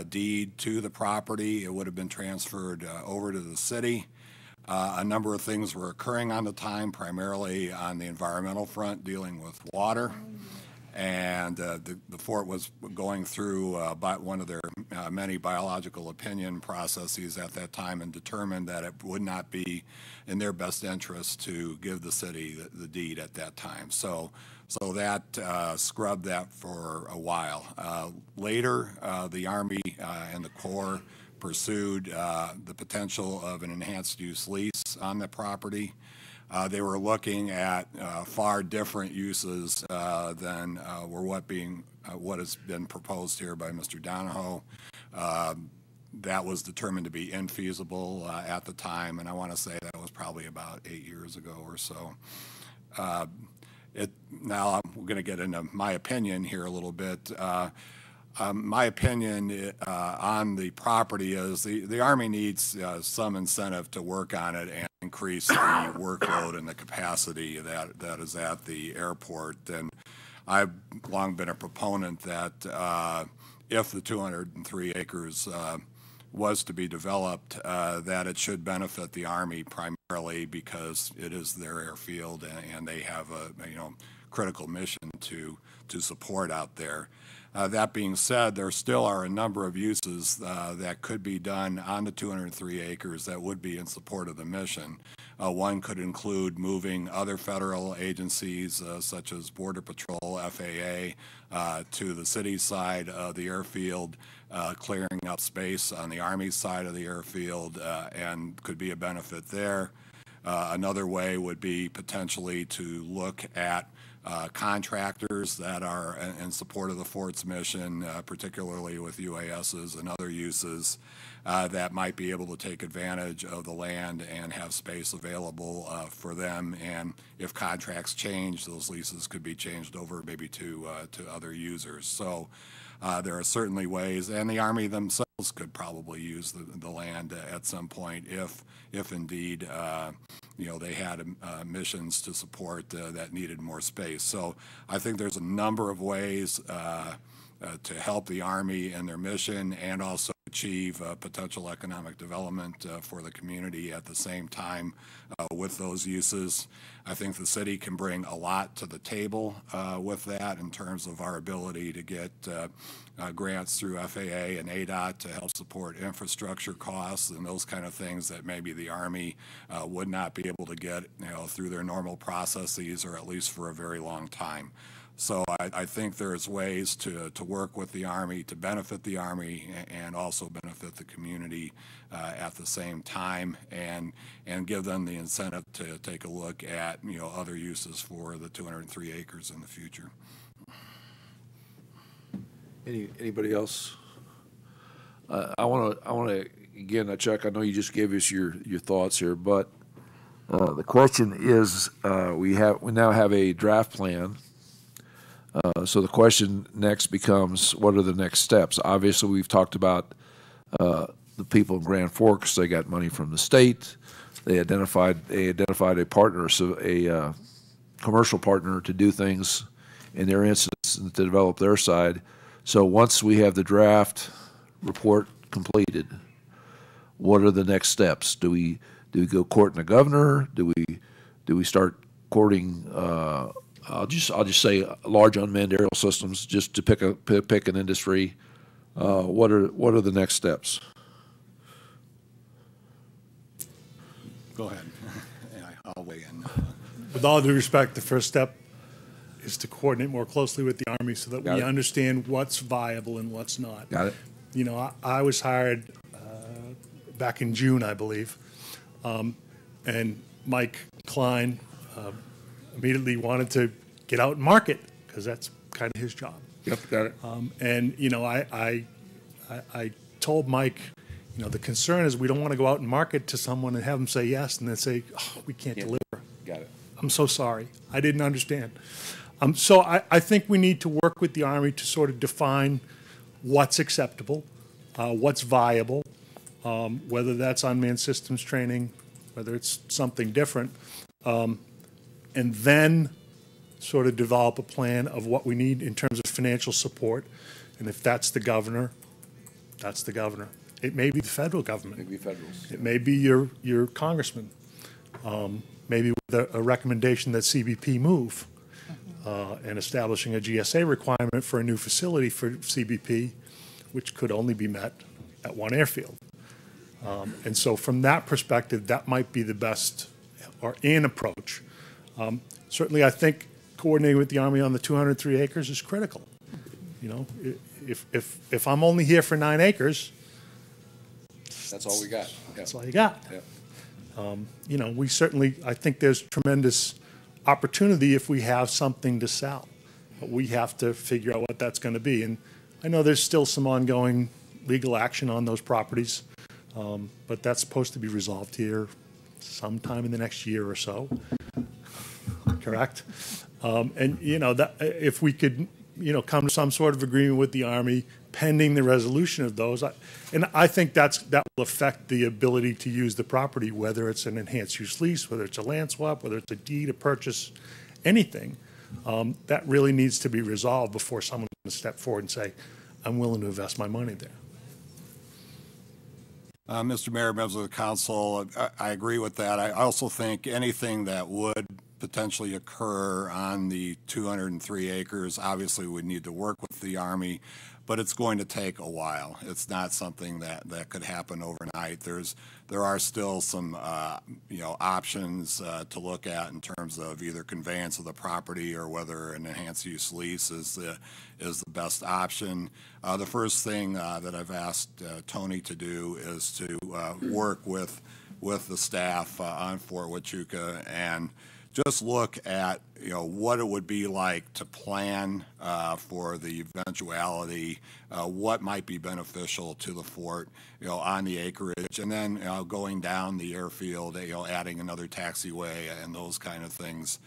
deed to the property. It would have been transferred over to the city. A number of things were occurring on the time, primarily on the environmental front, dealing with water. And the fort was going through one of their many biological opinion processes at that time, and determined that it would not be in their best interest to give the city the deed at that time. So that scrubbed that for a while. Later, the Army and the Corps pursued the potential of an enhanced use lease on the property. They were looking at far different uses than what has been proposed here by Mr. Donahoe. That was determined to be infeasible at the time, and I want to say that was probably about 8 years ago or so. Now I'm going to get into my opinion here a little bit. My opinion on the property is the Army needs some incentive to work on it and increase the workload and the capacity that is at the airport. And I've long been a proponent that if the 203 acres was to be developed, that it should benefit the Army primarily because it is their airfield and they have a critical mission to support out there. That being said, there still are a number of uses that could be done on the 203 acres that would be in support of the mission. One could include moving other federal agencies such as Border Patrol, FAA, to the city side of the airfield, clearing up space on the Army side of the airfield, and could be a benefit there. Another way would be potentially to look at contractors that are in support of the fort's mission, particularly with UASs and other uses, that might be able to take advantage of the land and have space available for them. And if contracts change, those leases could be changed over maybe to other users. So there are certainly ways, and the Army themselves could probably use the land at some point if indeed they had missions to support that needed more space. So I think there's a number of ways to help the Army in their mission and also achieve potential economic development for the community at the same time with those uses. I think the city can bring a lot to the table with that in terms of our ability to get grants through FAA and ADOT to help support infrastructure costs and those kind of things that maybe the Army would not be able to get through their normal processes or at least for a very long time. So I think there's ways to work with the Army to benefit the Army and also benefit the community at the same time, and give them the incentive to take a look at other uses for the 203 acres in the future. Anybody else? I want to again, Chuck. I know you just gave us your thoughts here, but the question is, we now have a draft plan. So the question next becomes, what are the next steps? Obviously, we've talked about the people in Grand Forks. They got money from the state. They identified a partner, so a commercial partner to do things in their instance and to develop their side. So once we have the draft report completed, what are the next steps? Do we go courting the governor? Do we start courting? I'll just say large unmanned aerial systems, just to pick an industry. What are the next steps? Go ahead. I'll weigh in. With all due respect, the first step is to coordinate more closely with the Army so that we understand what's viable and what's not. Got it. I was hired back in June, I believe, and Mike Klein immediately wanted to get out and market because that's kind of his job. Yep, got it. And I told Mike, the concern is we don't want to go out and market to someone and have them say yes and then say, oh, we can't deliver. Got it. I'm so sorry. I didn't understand. So I think we need to work with the Army to sort of define what's acceptable, what's viable, whether that's unmanned systems training, whether it's something different, and then sort of develop a plan of what we need in terms of financial support. And if that's the governor, that's the governor. It may be the federal government. Maybe federals. It may be your congressman. Maybe with a recommendation that CBP move and establishing a GSA requirement for a new facility for CBP, which could only be met at one airfield. And so from that perspective, that might be the best or an approach. Certainly, I think coordinating with the Army on the 203 acres is critical. If I'm only here for 9 acres, that's all we got. Yeah. That's all you got. Yeah. We certainly, I think there's tremendous opportunity if we have something to sell. But we have to figure out what that's going to be. And I know there's still some ongoing legal action on those properties, but that's supposed to be resolved here sometime in the next year or so. Correct? And, that if we could, come to some sort of agreement with the Army pending the resolution of those, I think that will affect the ability to use the property, whether it's an enhanced use lease, whether it's a land swap, whether it's a deed, a purchase, anything. that really needs to be resolved before someone can step forward and say, I'm willing to invest my money there. Mr. Mayor, members of the council, I agree with that. I also think anything that would potentially occur on the 203 acres, obviously we need to work with the Army, but it's going to take a while. It's not something that could happen overnight. There are still some options to look at in terms of either conveyance of the property or whether an enhanced use lease is the best option. The first thing that I've asked Tony to do is to work with the staff on Fort Huachuca and just look at what it would be like to plan for the eventuality, what might be beneficial to the fort, on the acreage, and then going down the airfield, adding another taxiway and those kind of things,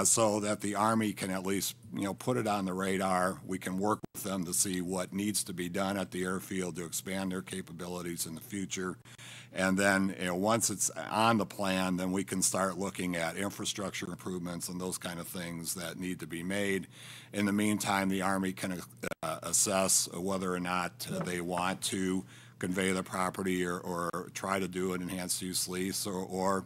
so that the Army can at least put it on the radar. We can work with them to see what needs to be done at the airfield to expand their capabilities in the future. And then, once it's on the plan, then we can start looking at infrastructure improvements and those kind of things that need to be made. In the meantime, the Army can assess whether or not they want to convey the property or try to do an enhanced use lease, or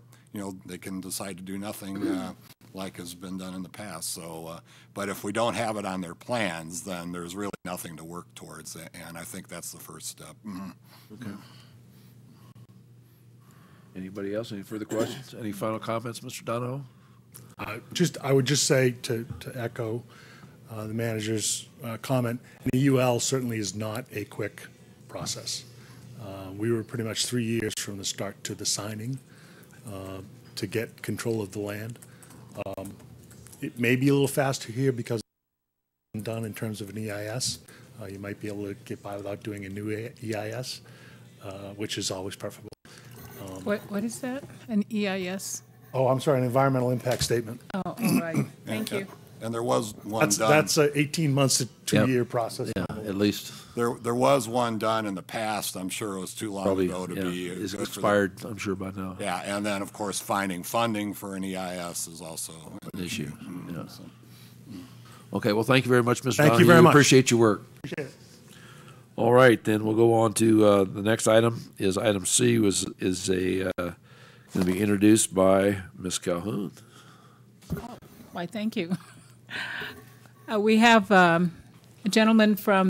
they can decide to do nothing like has been done in the past. So, but if we don't have it on their plans, then there's really nothing to work towards, and I think that's the first step. Mm-hmm. Okay. Anybody else? Any further questions? Any final comments, Mr. Donahoe? I would just say to echo the manager's comment, the UL certainly is not a quick process. We were pretty much 3 years from the start to the signing to get control of the land. It may be a little faster here because it's done in terms of an EIS. You might be able to get by without doing a new EIS, which is always preferable. What is that? An EIS? Oh, I'm sorry, an environmental impact statement. Oh, all right. Thank you. And there was one done. That's a 18 months to 2-year process. Yeah, at least. There was one done in the past. I'm sure it was too long Probably, ago to be. It's expired, I'm sure, by now. Yeah, and then, of course, finding funding for an EIS is also An issue. Yeah. Okay, well, thank you very much, Mr. Thank Donohue. you very much. Appreciate your work. Appreciate it. All right, then we'll go on to the next item. Is item C is going to be introduced by Ms. Calhoun. Why, thank you. We have a gentleman from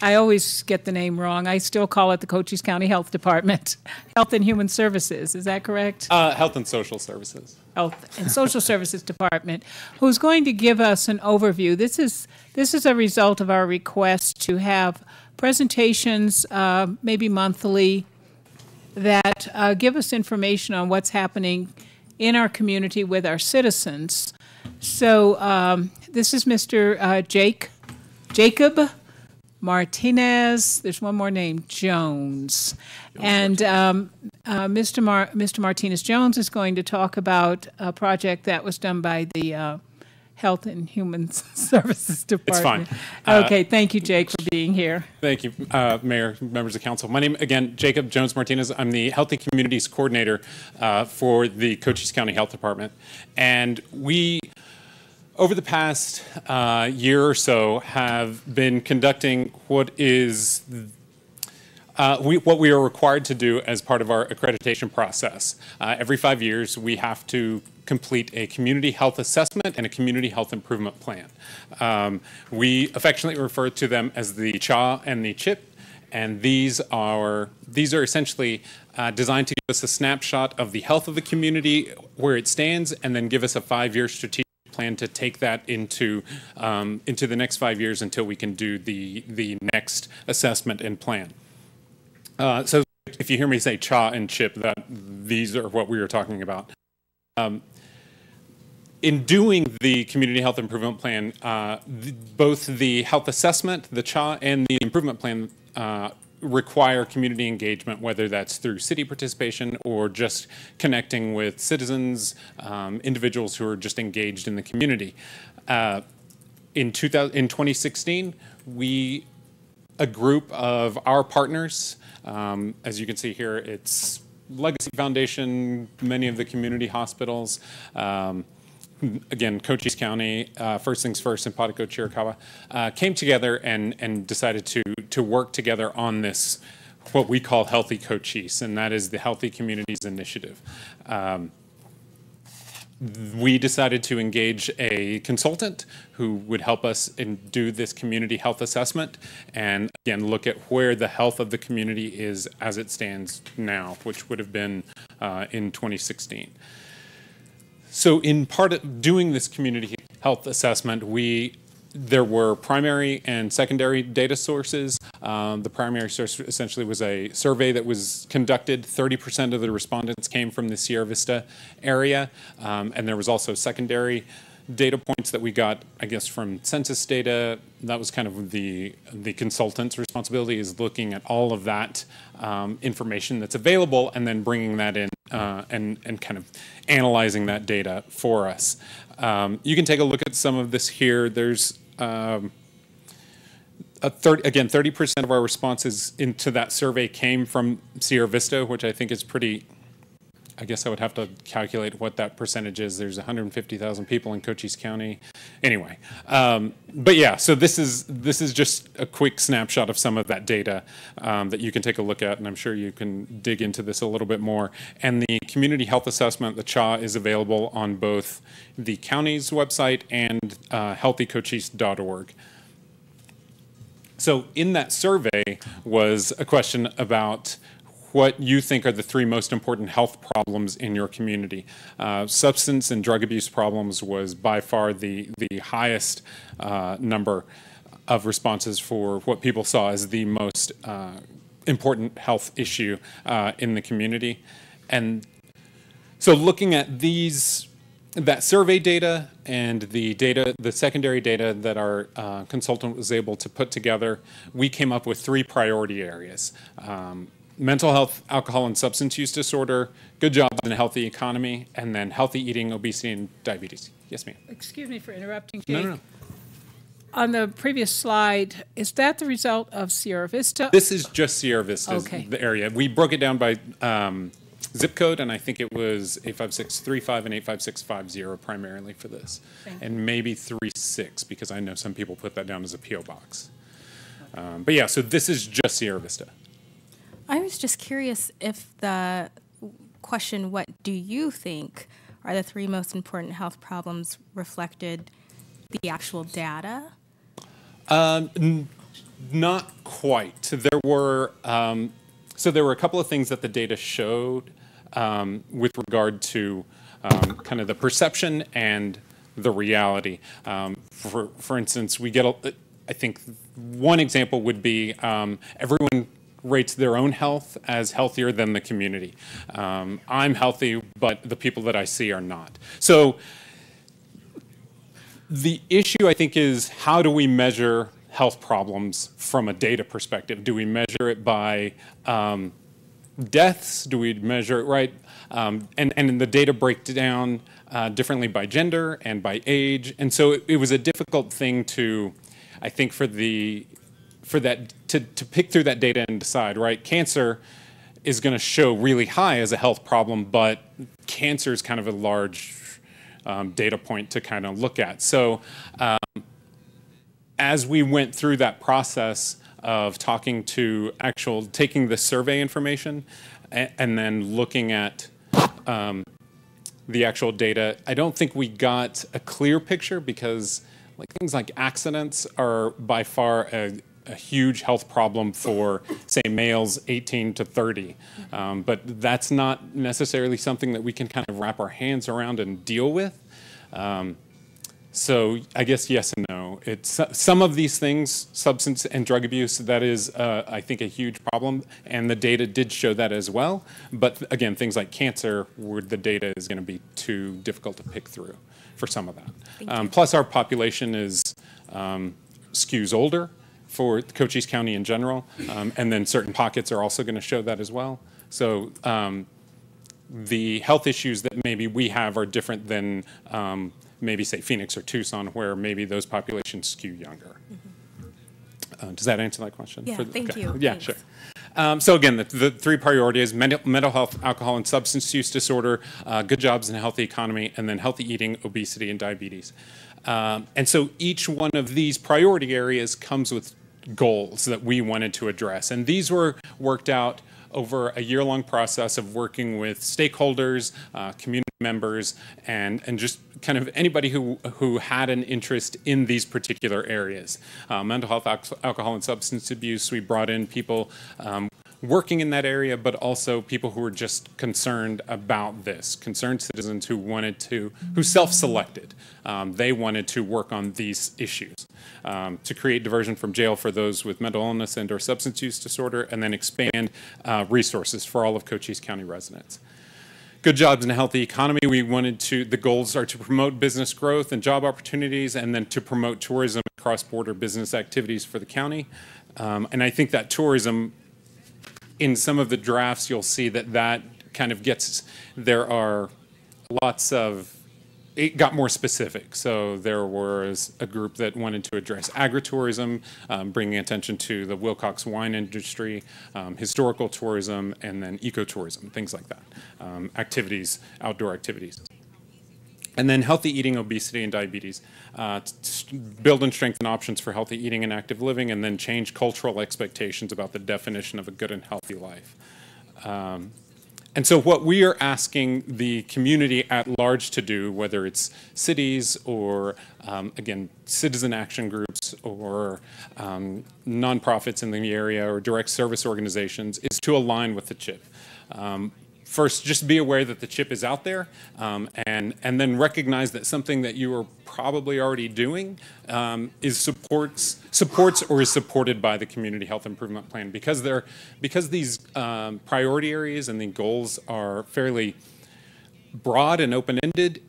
I always get the name wrong. I still call it the Cochise County Health Department, Health and Human Services. Is that correct? Health and Social Services. Health and Social Services Department, who's going to give us an overview. This is a result of our request to have presentations, maybe monthly, that give us information on what's happening in our community with our citizens. So this is Mr. Jacob Martinez. There's one more name, Jones. And Mr. Martinez Jones is going to talk about a project that was done by the Health and Human Services Department. It's fine. Okay, thank you, Jake, for being here. Thank you, Mayor, members of council. My name, again, Jacob Jones Martinez. I'm the Health and Communities Coordinator for the Cochise County Health Department. And we, over the past year or so, have been conducting what we are required to do as part of our accreditation process. Every 5 years, we have to complete a community health assessment and a community health improvement plan. We affectionately refer to them as the CHA and the CHIP, and these are essentially designed to give us a snapshot of the health of the community, where it stands, and then give us a 5-year strategic plan to take that into the next 5 years until we can do the next assessment and plan. So if you hear me say CHA and CHIP, these are what we are talking about. In doing the Community Health Improvement Plan, both the health assessment, the CHA, and the improvement plan require community engagement, whether that's through city participation or just connecting with citizens, individuals who are just engaged in the community. In 2016, a group of our partners, as you can see here, it's Legacy Foundation, many of the community hospitals, again, Cochise County, First Things First, and Pataco Chiricahua, came together and decided to work together on this, what we call Healthy Cochise, and that is the Healthy Communities Initiative. We decided to engage a consultant who would help us do this community health assessment and, again, look at where the health of the community is as it stands now, which would have been in 2016. So in part of doing this community health assessment, there were primary and secondary data sources. The primary source essentially was a survey that was conducted. 30% of the respondents came from the Sierra Vista area. And there was also secondary data points that we got, I guess, from census data. That was kind of the consultant's responsibility, is looking at all of that information that's available and then bringing that in and kind of analyzing that data for us. You can take a look at some of this here. There's again, 30% of our responses into that survey came from Sierra Vista, which I think is pretty, I guess I would have to calculate what that percentage is. There's 150,000 people in Cochise County. Anyway, but yeah, so this is just a quick snapshot of some of that data that you can take a look at, and I'm sure you can dig into this a little bit more. And the community health assessment, the CHA, is available on both the county's website and healthycochise.org. So in that survey was a question about what you think are the 3 most important health problems in your community. Substance and drug abuse problems was by far the highest number of responses for what people saw as the most important health issue in the community. And so looking at that survey data and the secondary data that our consultant was able to put together, we came up with 3 priority areas. Mental health, alcohol and substance use disorder, good jobs and a healthy economy, and then healthy eating, obesity, and diabetes. Yes, ma'am. Excuse me for interrupting, Jake. No. On the previous slide, is that the result of Sierra Vista? This is just Sierra Vista, Okay. The area. We broke it down by zip code, and I think it was 85635 and 85650 primarily for this. And maybe 36, because I know some people put that down as a P.O. box. But yeah, so this is just Sierra Vista. I was just curious if the question, what do you think are the 3 most important health problems, reflected the actual data? Not quite. There were a couple of things that the data showed with regard to kind of the perception and the reality. For instance, we get I think one example would be everyone rates their own health as healthier than the community. I'm healthy, but the people that I see are not. So the issue, I think, is how do we measure health problems from a data perspective? Do we measure it by deaths? Do we measure it, right? And the data break down differently by gender and by age. And so it was a difficult thing to, I think, to pick through that data and decide, right? Cancer is going to show really high as a health problem, but cancer is kind of a large data point to kind of look at. So as we went through that process of taking the survey information and then looking at the actual data, I don't think we got a clear picture, because things like accidents are by far a huge health problem for, say, males 18 to 30. But that's not necessarily something that we can kind of wrap our hands around and deal with. So I guess yes and no. It's some of these things, substance and drug abuse, that is, I think, a huge problem, and the data did show that as well. But again, things like cancer, where the data is going to be too difficult to pick through for some of that. Plus, our population skews older for Cochise County in general, and then certain pockets are also going to show that as well. So the health issues that maybe we have are different than maybe, say, Phoenix or Tucson, where maybe those populations skew younger. Does that answer that question? Yeah, thank you. Yeah, Thanks. sure. So again, the three priorities: mental health, alcohol and substance use disorder, good jobs and a healthy economy, and then healthy eating, obesity, and diabetes. And so each one of these priority areas comes with goals that we wanted to address. And these were worked out over a year-long process of working with stakeholders, community members, and just kind of anybody who had an interest in these particular areas. Mental health, alcohol, and substance abuse, we brought in people working in that area, but also people who were just concerned about this, concerned citizens who self-selected. They wanted to work on these issues, to create diversion from jail for those with mental illness and or substance use disorder, and then expand resources for all of Cochise County residents. Good jobs and a healthy economy, the goals are to promote business growth and job opportunities, and then to promote tourism and cross-border business activities for the county. And I think that tourism, in some of the drafts, you'll see that kind of there are lots of, it got more specific. So there was a group that wanted to address agritourism, bringing attention to the Wilcox wine industry, historical tourism, and then ecotourism, things like that, outdoor activities. And then healthy eating, obesity, and diabetes. Build and strengthen options for healthy eating and active living, and then change cultural expectations about the definition of a good and healthy life. And so what we are asking the community at large to do, whether it's cities or, again, citizen action groups or nonprofits in the area or direct service organizations, is to align with the CHIP. First, just be aware that the CHIP is out there, and then recognize that something that you are probably already doing supports or is supported by the Community Health Improvement Plan. Because these priority areas and the goals are fairly broad and open-ended,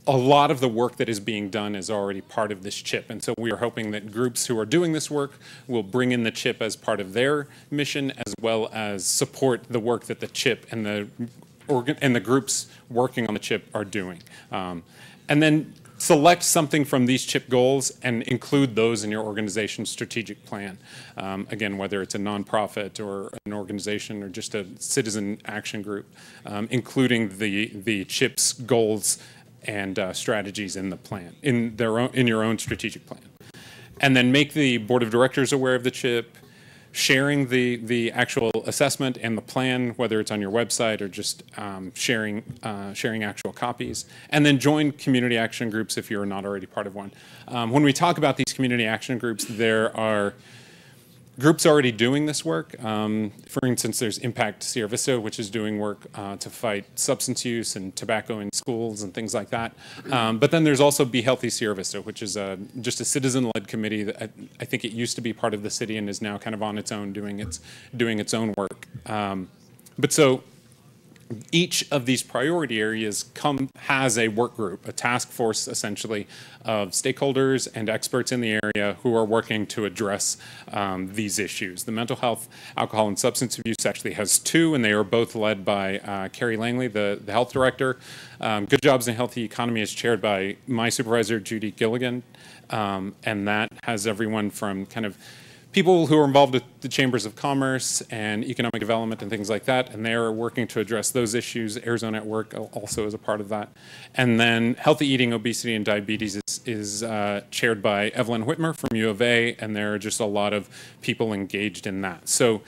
a lot of the work that is being done is already part of this CHIP. And so we are hoping that groups who are doing this work will bring in the CHIP as part of their mission, as well as support the work that the CHIP and the groups working on the CHIP are doing. And then select something from these CHIP goals and include those in your organization's strategic plan. Again, whether it's a nonprofit or an organization or just a citizen action group, including the CHIP's goals and strategies in the plan, in your own strategic plan. And then make the board of directors aware of the CHIP, sharing the actual assessment and the plan, whether it's on your website or just sharing actual copies. And then join community action groups if you're not already part of one. When we talk about these community action groups, there are groups already doing this work. For instance, there's Impact Sierra Vista, which is doing work to fight substance use and tobacco in schools and things like that. But then there's also Be Healthy Sierra Vista, which is just a citizen-led committee that I think it used to be part of the city and is now kind of on its own, doing its own work. But so each of these priority areas has a work group, a task force essentially of stakeholders and experts in the area who are working to address these issues. The mental health, alcohol, and substance abuse actually has two, and they are both led by Carrie Langley, the health director. Good Jobs and Healthy Economy is chaired by my supervisor, Judy Gilligan, and that has everyone from kind of people who are involved with the Chambers of Commerce and economic development and things like that, and they're working to address those issues. Arizona at Work also is a part of that. And then Healthy Eating, Obesity, and Diabetes is chaired by Evelyn Whitmer from U of A, and there are just a lot of people engaged in that. So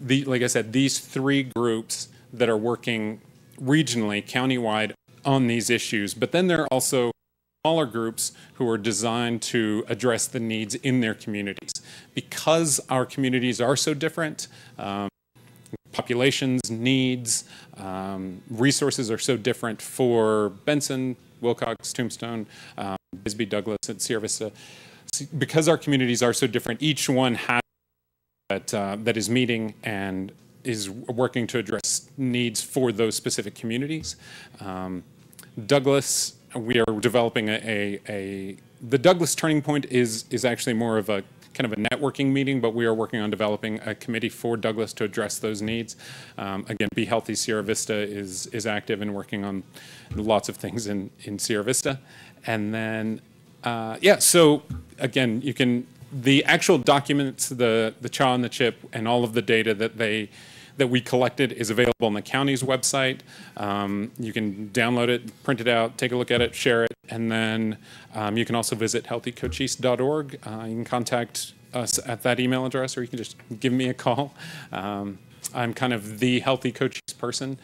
like I said, these three groups that are working regionally, countywide on these issues, but then there are also smaller groups who are designed to address the needs in their communities. Because our communities are so different, populations, needs, resources are so different for Benson, Wilcox, Tombstone, Bisbee, Douglas, and Sierra Vista. Because our communities are so different, each one has that is meeting and is working to address needs for those specific communities. Douglas, we are developing the Douglas Turning Point is actually more of a kind of a networking meeting, but we are working on developing a committee for Douglas to address those needs. Again, Be Healthy Sierra Vista is active and working on lots of things in Sierra Vista. And then Yeah, so again, you can, the actual documents, the CHA and the CHIP, and all of the data that we collected is available on the county's website. You can download it, print it out, take a look at it, share it, and then you can also visit healthycochise.org. You can contact us at that email address, or you can just give me a call. I'm kind of the Healthy Cochise person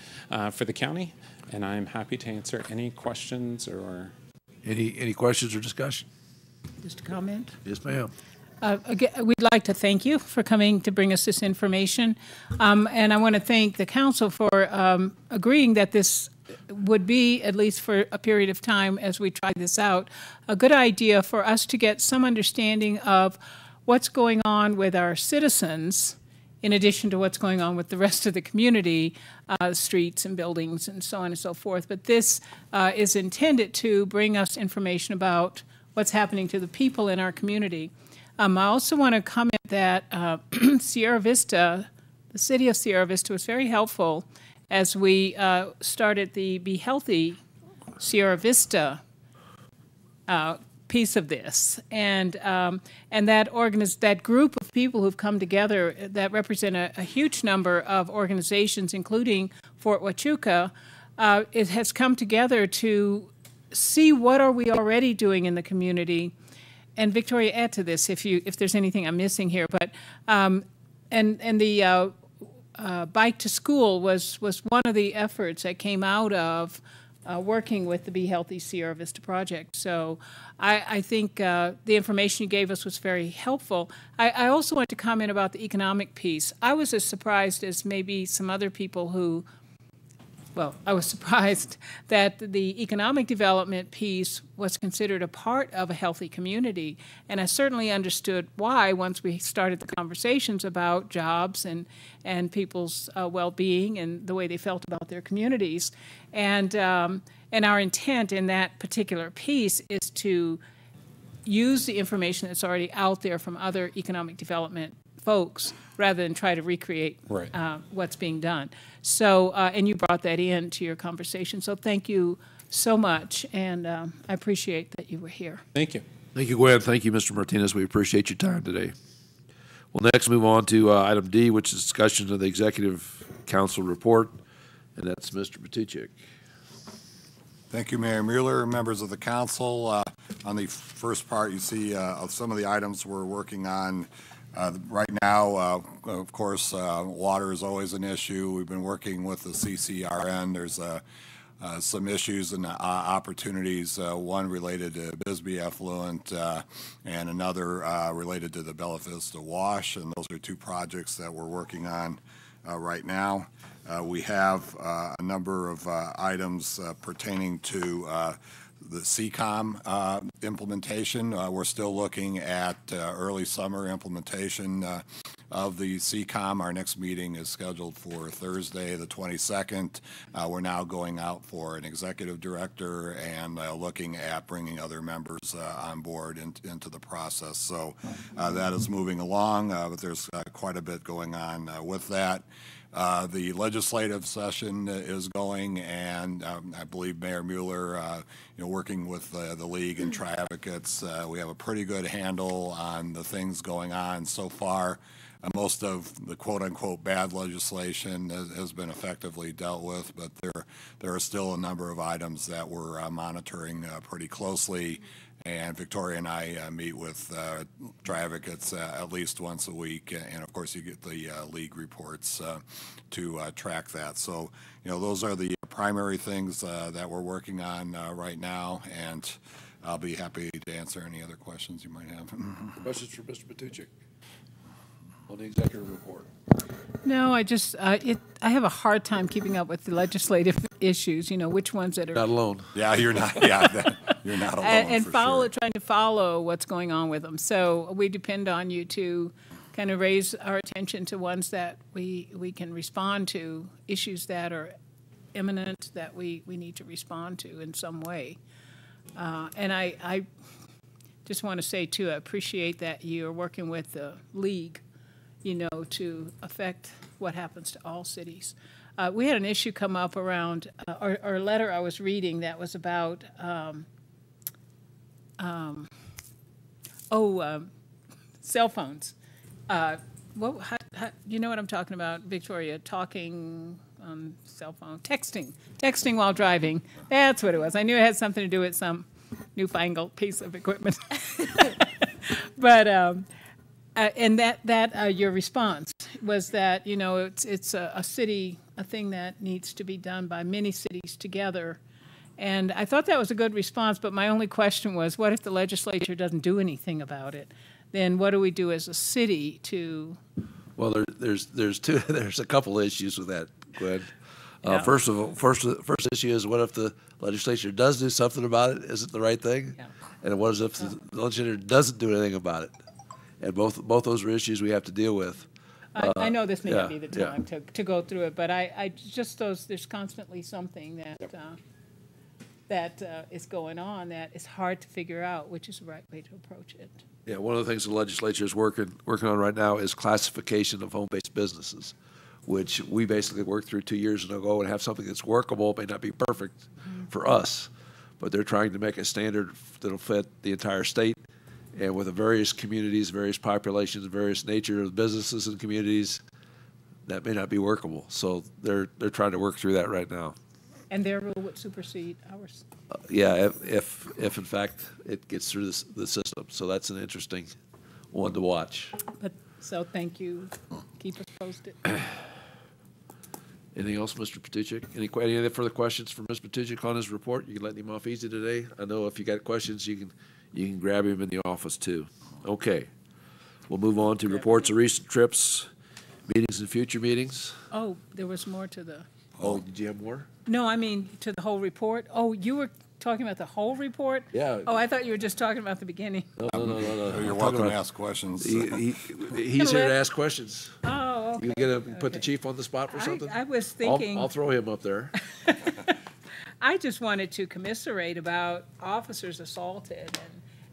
for the county, and I'm happy to answer any questions or... Any questions or discussion? Just a comment? Yes, ma'am. Again, we'd like to thank you for coming to bring us this information. And I want to thank the council for agreeing that this would be, at least for a period of time as we try this out, a good idea for us to get some understanding of what's going on with our citizens in addition to what's going on with the rest of the community, streets and buildings and so on and so forth. But this is intended to bring us information about what's happening to the people in our community. I also want to comment that Sierra Vista, the city of Sierra Vista, was very helpful as we started the Be Healthy Sierra Vista piece of this, and that group of people who've come together that represent a huge number of organizations, including Fort Huachuca, it has come together to see what are we already doing in the community. And Victoria, add to this if there's anything I'm missing here. But the Bike to School was one of the efforts that came out of working with the Be Healthy Sierra Vista project. So I think the information you gave us was very helpful. I also want to comment about the economic piece. I was as surprised as maybe some other people who, well, I was surprised that the economic development piece was considered a part of a healthy community. And I certainly understood why once we started the conversations about jobs and people's well-being and the way they felt about their communities. And our intent in that particular piece is to use the information that's already out there from other economic development folks rather than try to recreate what's being done. So, and you brought that into your conversation. So thank you so much, and I appreciate that you were here. Thank you. Thank you, Gwen. Thank you, Mr. Martinez. We appreciate your time today. We'll next move on to item D, which is discussion of the Executive Council report, and that's Mr. Matuchik. Thank you, Mayor Mueller, members of the council. On the first part, you see some of the items we're working on. Right now, of course, water is always an issue. We've been working with the CCRN. There's some issues and opportunities, one related to Bisbee Effluent and another related to the Bella Vista Wash, and those are two projects that we're working on right now. We have a number of items pertaining to the CCOM implementation. We're still looking at early summer implementation of the CCOM. Our next meeting is scheduled for Thursday, the 22nd. We're now going out for an executive director and looking at bringing other members on board into the process. So that is moving along, but there's quite a bit going on with that. The legislative session is going, and I believe Mayor Mueller, working with the league and tri-advocates, we have a pretty good handle on the things going on so far. Most of the quote-unquote bad legislation has been effectively dealt with, but there are still a number of items that we're monitoring pretty closely. And Victoria and I meet with tri-advocates at least once a week, and of course you get the league reports to track that. So, those are the primary things that we're working on right now, and I'll be happy to answer any other questions you might have. Questions for Mr. Matuchik on the executive report? No, I just I have a hard time keeping up with the legislative issues. Which ones that are not alone. Yeah, you're not. Yeah, you're not alone. And sure. Trying to follow what's going on with them. So we depend on you to kind of raise our attention to ones that we can respond to, issues that are imminent that we need to respond to in some way. And I just want to say too, I appreciate that you're working with the league, to affect what happens to all cities. We had an issue come up around, or a letter I was reading that was about cell phones. You know what I'm talking about, Victoria? Talking cell phone, texting while driving. That's what it was. I knew it had something to do with some newfangled piece of equipment. But and that your response was that it's a thing that needs to be done by many cities together. And I thought that was a good response, but my only question was, what if the legislature doesn't do anything about it? Then what do we do as a city to? Well, there's a couple issues with that, Gwen. Yeah. First issue is, what if the legislature does do something about it? Is it the right thing? Yeah. And what if the legislature doesn't do anything about it? And both those are issues we have to deal with. I know this may not be yeah, the time to go through it, but I just there's constantly something that is going on that is hard to figure out which is the right way to approach it. Yeah, one of the things the legislature is working on right now is classification of home-based businesses, which we basically worked through 2 years ago and have something that's workable. It may not be perfect for us, but they're trying to make a standard that'll fit the entire state. And with the various communities, various populations, various nature of businesses and communities, that may not be workable. So they're trying to work through that right now. And their rule would supersede ours. Yeah, if in fact it gets through the system. So that's an interesting one to watch. So thank you. Keep us posted. Anything else, Mr. Patuchik? Any other further questions for Mr. Patuchik on his report? You can let him off easy today. I know if you got questions, you can grab him in the office too. Okay, we'll move on to reports of recent trips, meetings, and future meetings. Oh, there was more to the. Oh, did you have more? No, I mean to the whole report. Oh, you were talking about the whole report? Yeah. Oh, I thought you were just talking about the beginning. No. You're welcome to ask questions. He's here to ask questions. Oh, okay. You gonna put the chief on the spot for something? I was thinking. I'll throw him up there. I just wanted to commiserate about officers assaulted,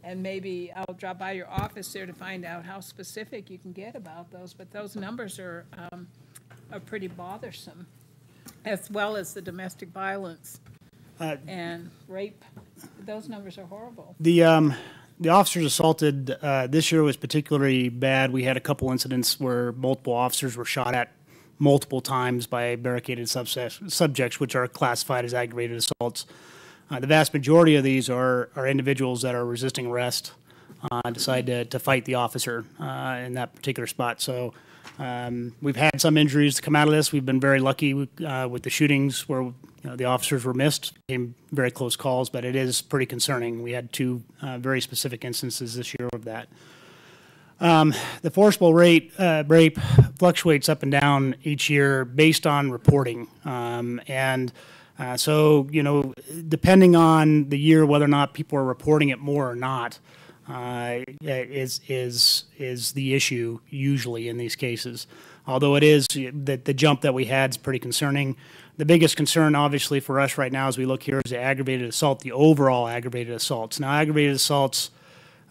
and maybe I'll drop by your office there to find out how specific you can get about those. But those numbers are pretty bothersome, as well as the domestic violence and rape. Those numbers are horrible. The officers assaulted this year was particularly bad. We had a couple incidents where multiple officers were shot at multiple times by barricaded subjects, which are classified as aggravated assaults. The vast majority of these are individuals that are resisting arrest, decide to fight the officer in that particular spot. So we've had some injuries to come out of this. We've been very lucky with the shootings where the officers were missed, became very close calls, but it is pretty concerning. We had two very specific instances this year of that. The forcible rape fluctuates up and down each year based on reporting. So, depending on the year, whether or not people are reporting it more or not, is the issue usually in these cases. Although it is the jump that we had is pretty concerning. The biggest concern, obviously, for us right now as we look here is the aggravated assault, the overall aggravated assaults. Now, aggravated assaults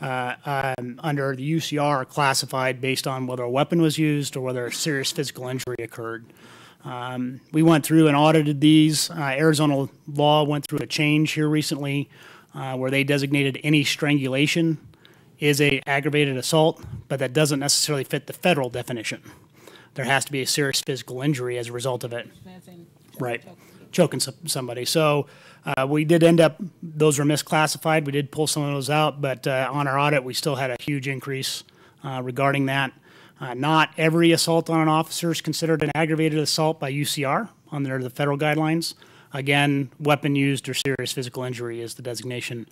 under the UCR are classified based on whether a weapon was used or whether a serious physical injury occurred. We went through and audited these. Arizona law went through a change here recently where they designated any strangulation is a aggravated assault, but that doesn't necessarily fit the federal definition. There has to be a serious physical injury as a result of it. Right, choking somebody. So we did end up, those were misclassified. We did pull some of those out, but on our audit, we still had a huge increase regarding that. Not every assault on an officer is considered an aggravated assault by UCR under the federal guidelines. Again, weapon used or serious physical injury is the designation.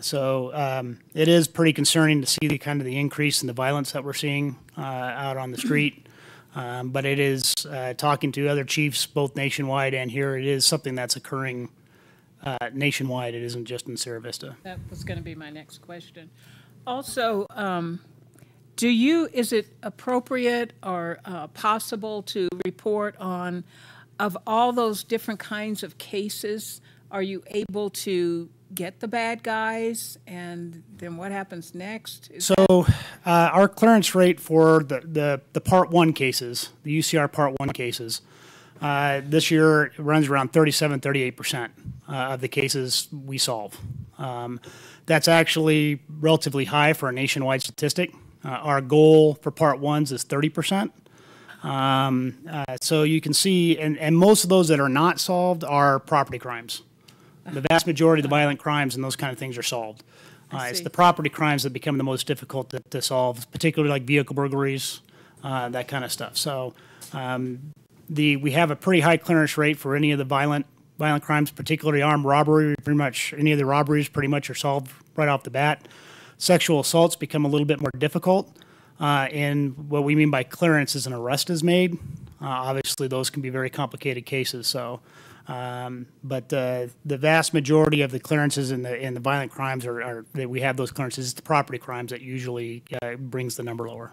So it is pretty concerning to see the increase in the violence that we're seeing out on the street. But it is, talking to other chiefs, both nationwide and here, it is something that's occurring nationwide. It isn't just in Sierra Vista. That was going to be my next question. Also, is it appropriate or possible to report on, of all those different kinds of cases, are you able to get the bad guys, and then what happens next? Our clearance rate for the Part 1 cases, the UCR Part 1 cases, this year it runs around 37-38% of the cases we solve. That's actually relatively high for a nationwide statistic. Our goal for Part 1s is 30%. So you can see, and most of those that are not solved are property crimes. The vast majority of the violent crimes and those kind of things are solved. It's the property crimes that become the most difficult to solve, particularly like vehicle burglaries, that kind of stuff. So we have a pretty high clearance rate for any of the violent crimes, particularly armed robbery. Pretty much any of the robberies pretty much are solved right off the bat. Sexual assaults become a little bit more difficult. And what we mean by clearance is an arrest is made. Obviously, those can be very complicated cases. So, but the vast majority of the clearances in the violent crimes are that we have those clearances. It's the property crimes that usually brings the number lower.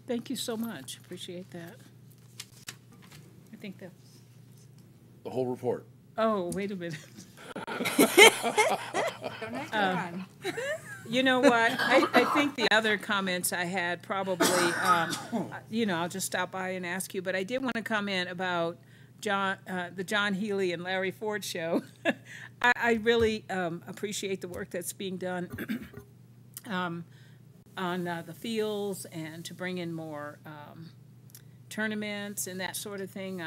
Thank you so much. Appreciate that. I think that's. The whole report. Oh, wait a minute. On. You know what? I think the other comments I had probably, I'll just stop by and ask you, but I did want to comment about the John Healy and Larry Ford show. I really appreciate the work that's being done on the fields and to bring in more tournaments and that sort of thing.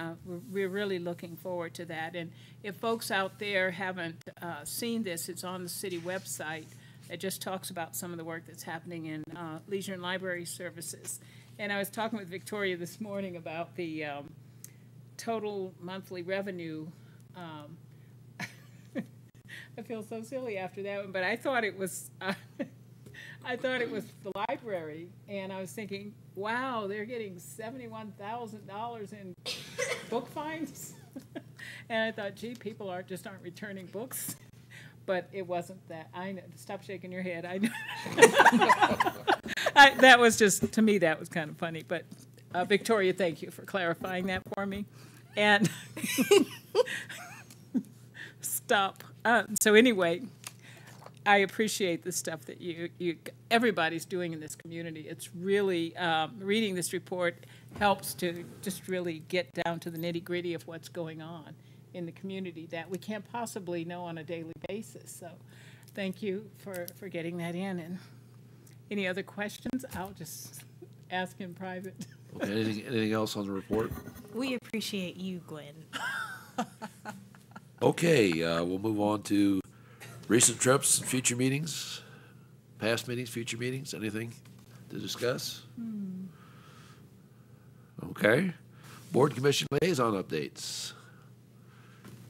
We're really looking forward to that. And if folks out there haven't seen this, it's on the city website. It just talks about some of the work that's happening in leisure and library services. And I was talking with Victoria this morning about the total monthly revenue. I feel so silly after that one, but I thought it was the library, and I was thinking, wow, they're getting $71,000 in book fines. And I thought, gee, people aren't returning books. But it wasn't that. I know. Stop shaking your head. I know. That was just, to me, that was kind of funny. But Victoria, thank you for clarifying that for me. And stop. So anyway, I appreciate the stuff that everybody's doing in this community. It's really, reading this report helps to just really get down to the nitty-gritty of what's going on in the community that we can't possibly know on a daily basis. So thank you for getting that in. And any other questions, I'll just ask in private. Okay, anything else on the report? We appreciate you, Gwen. Okay, we'll move on to recent trips, future meetings, past meetings, future meetings, anything to discuss? Okay. Board commission liaison updates.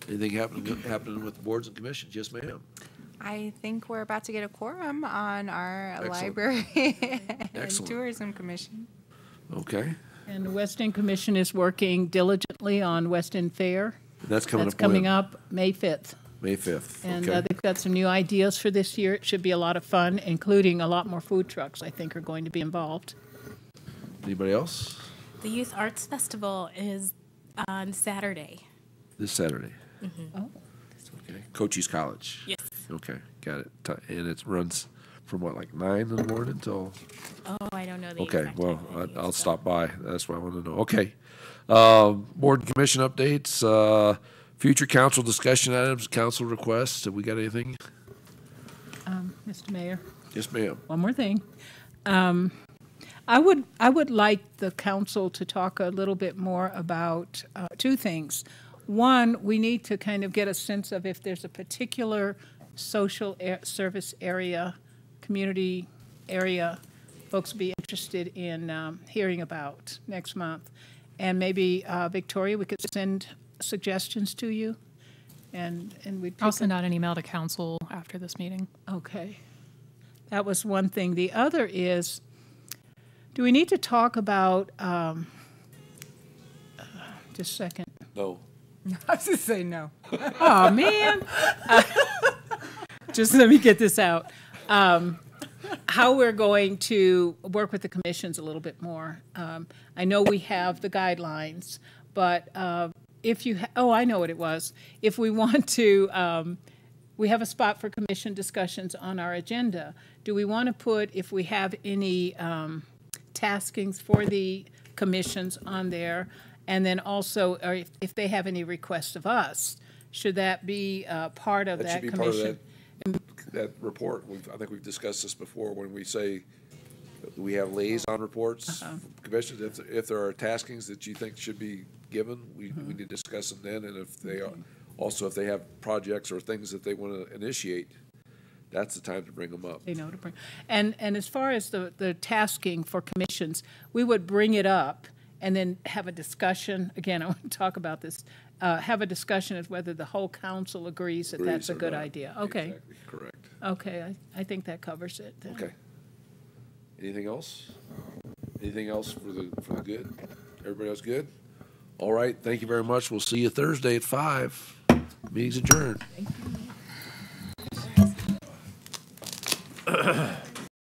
Anything happening with boards and commissions? Yes, ma'am. I think we're about to get a quorum on our Excellent. library and Excellent. tourism commission. Okay. And the West End Commission is working diligently on West End Fair. That's coming That's up coming when? up May 5th. May 5th. And Okay. they've got some new ideas for this year. It should be a lot of fun, including a lot more food trucks, I think, are going to be involved. Anybody else? The Youth Arts Festival is on Saturday. This Saturday. Oh. Okay. Cochise College. Yes. Okay, got it. And it runs from what, like 9 in the morning till? Oh, I don't know the Okay, exact well, time of the I'll year, stop by. That's what I want to know. Okay. Board and commission updates, future council discussion items, council requests. Have we got anything? Mr. Mayor, Yes, ma'am. one more thing. I would like the council to talk a little bit more about two things. One, we need to kind of get a sense of if there's a particular social service area, community area, folks would be interested in hearing about next month. And maybe, Victoria, we could send suggestions to you, and we'd I'll pick send out an email to council after this meeting. Okay. That was one thing. The other is, do we need to talk about, just a second. No. I was going to say no. Oh, man. Just let me get this out. How we're going to work with the commissions a little bit more. I know we have the guidelines, but if you, I know what it was. If we want to, we have a spot for commission discussions on our agenda. Do we want to put, if we have any taskings for the commissions on there, and then also, or if they have any requests of us, should that be part of that That should be part of commission? that report, I think we've discussed this before, when we say we have liaison reports, commissions, if there are taskings that you think should be given, we need to discuss them then, and if they are, also if they have projects or things that they want to initiate, that's the time to bring them up. They know to bring. And as far as the tasking for commissions, we would bring it up and then have a discussion. Again, I want to talk about this. Have a discussion as whether the whole council agrees that that's a good idea. Okay. Exactly, correct. Okay, I think that covers it then. Okay. Anything else? Anything else for the good? Everybody else good? All right, thank you very much. We'll see you Thursday at 5. Meeting's adjourned. Thank you.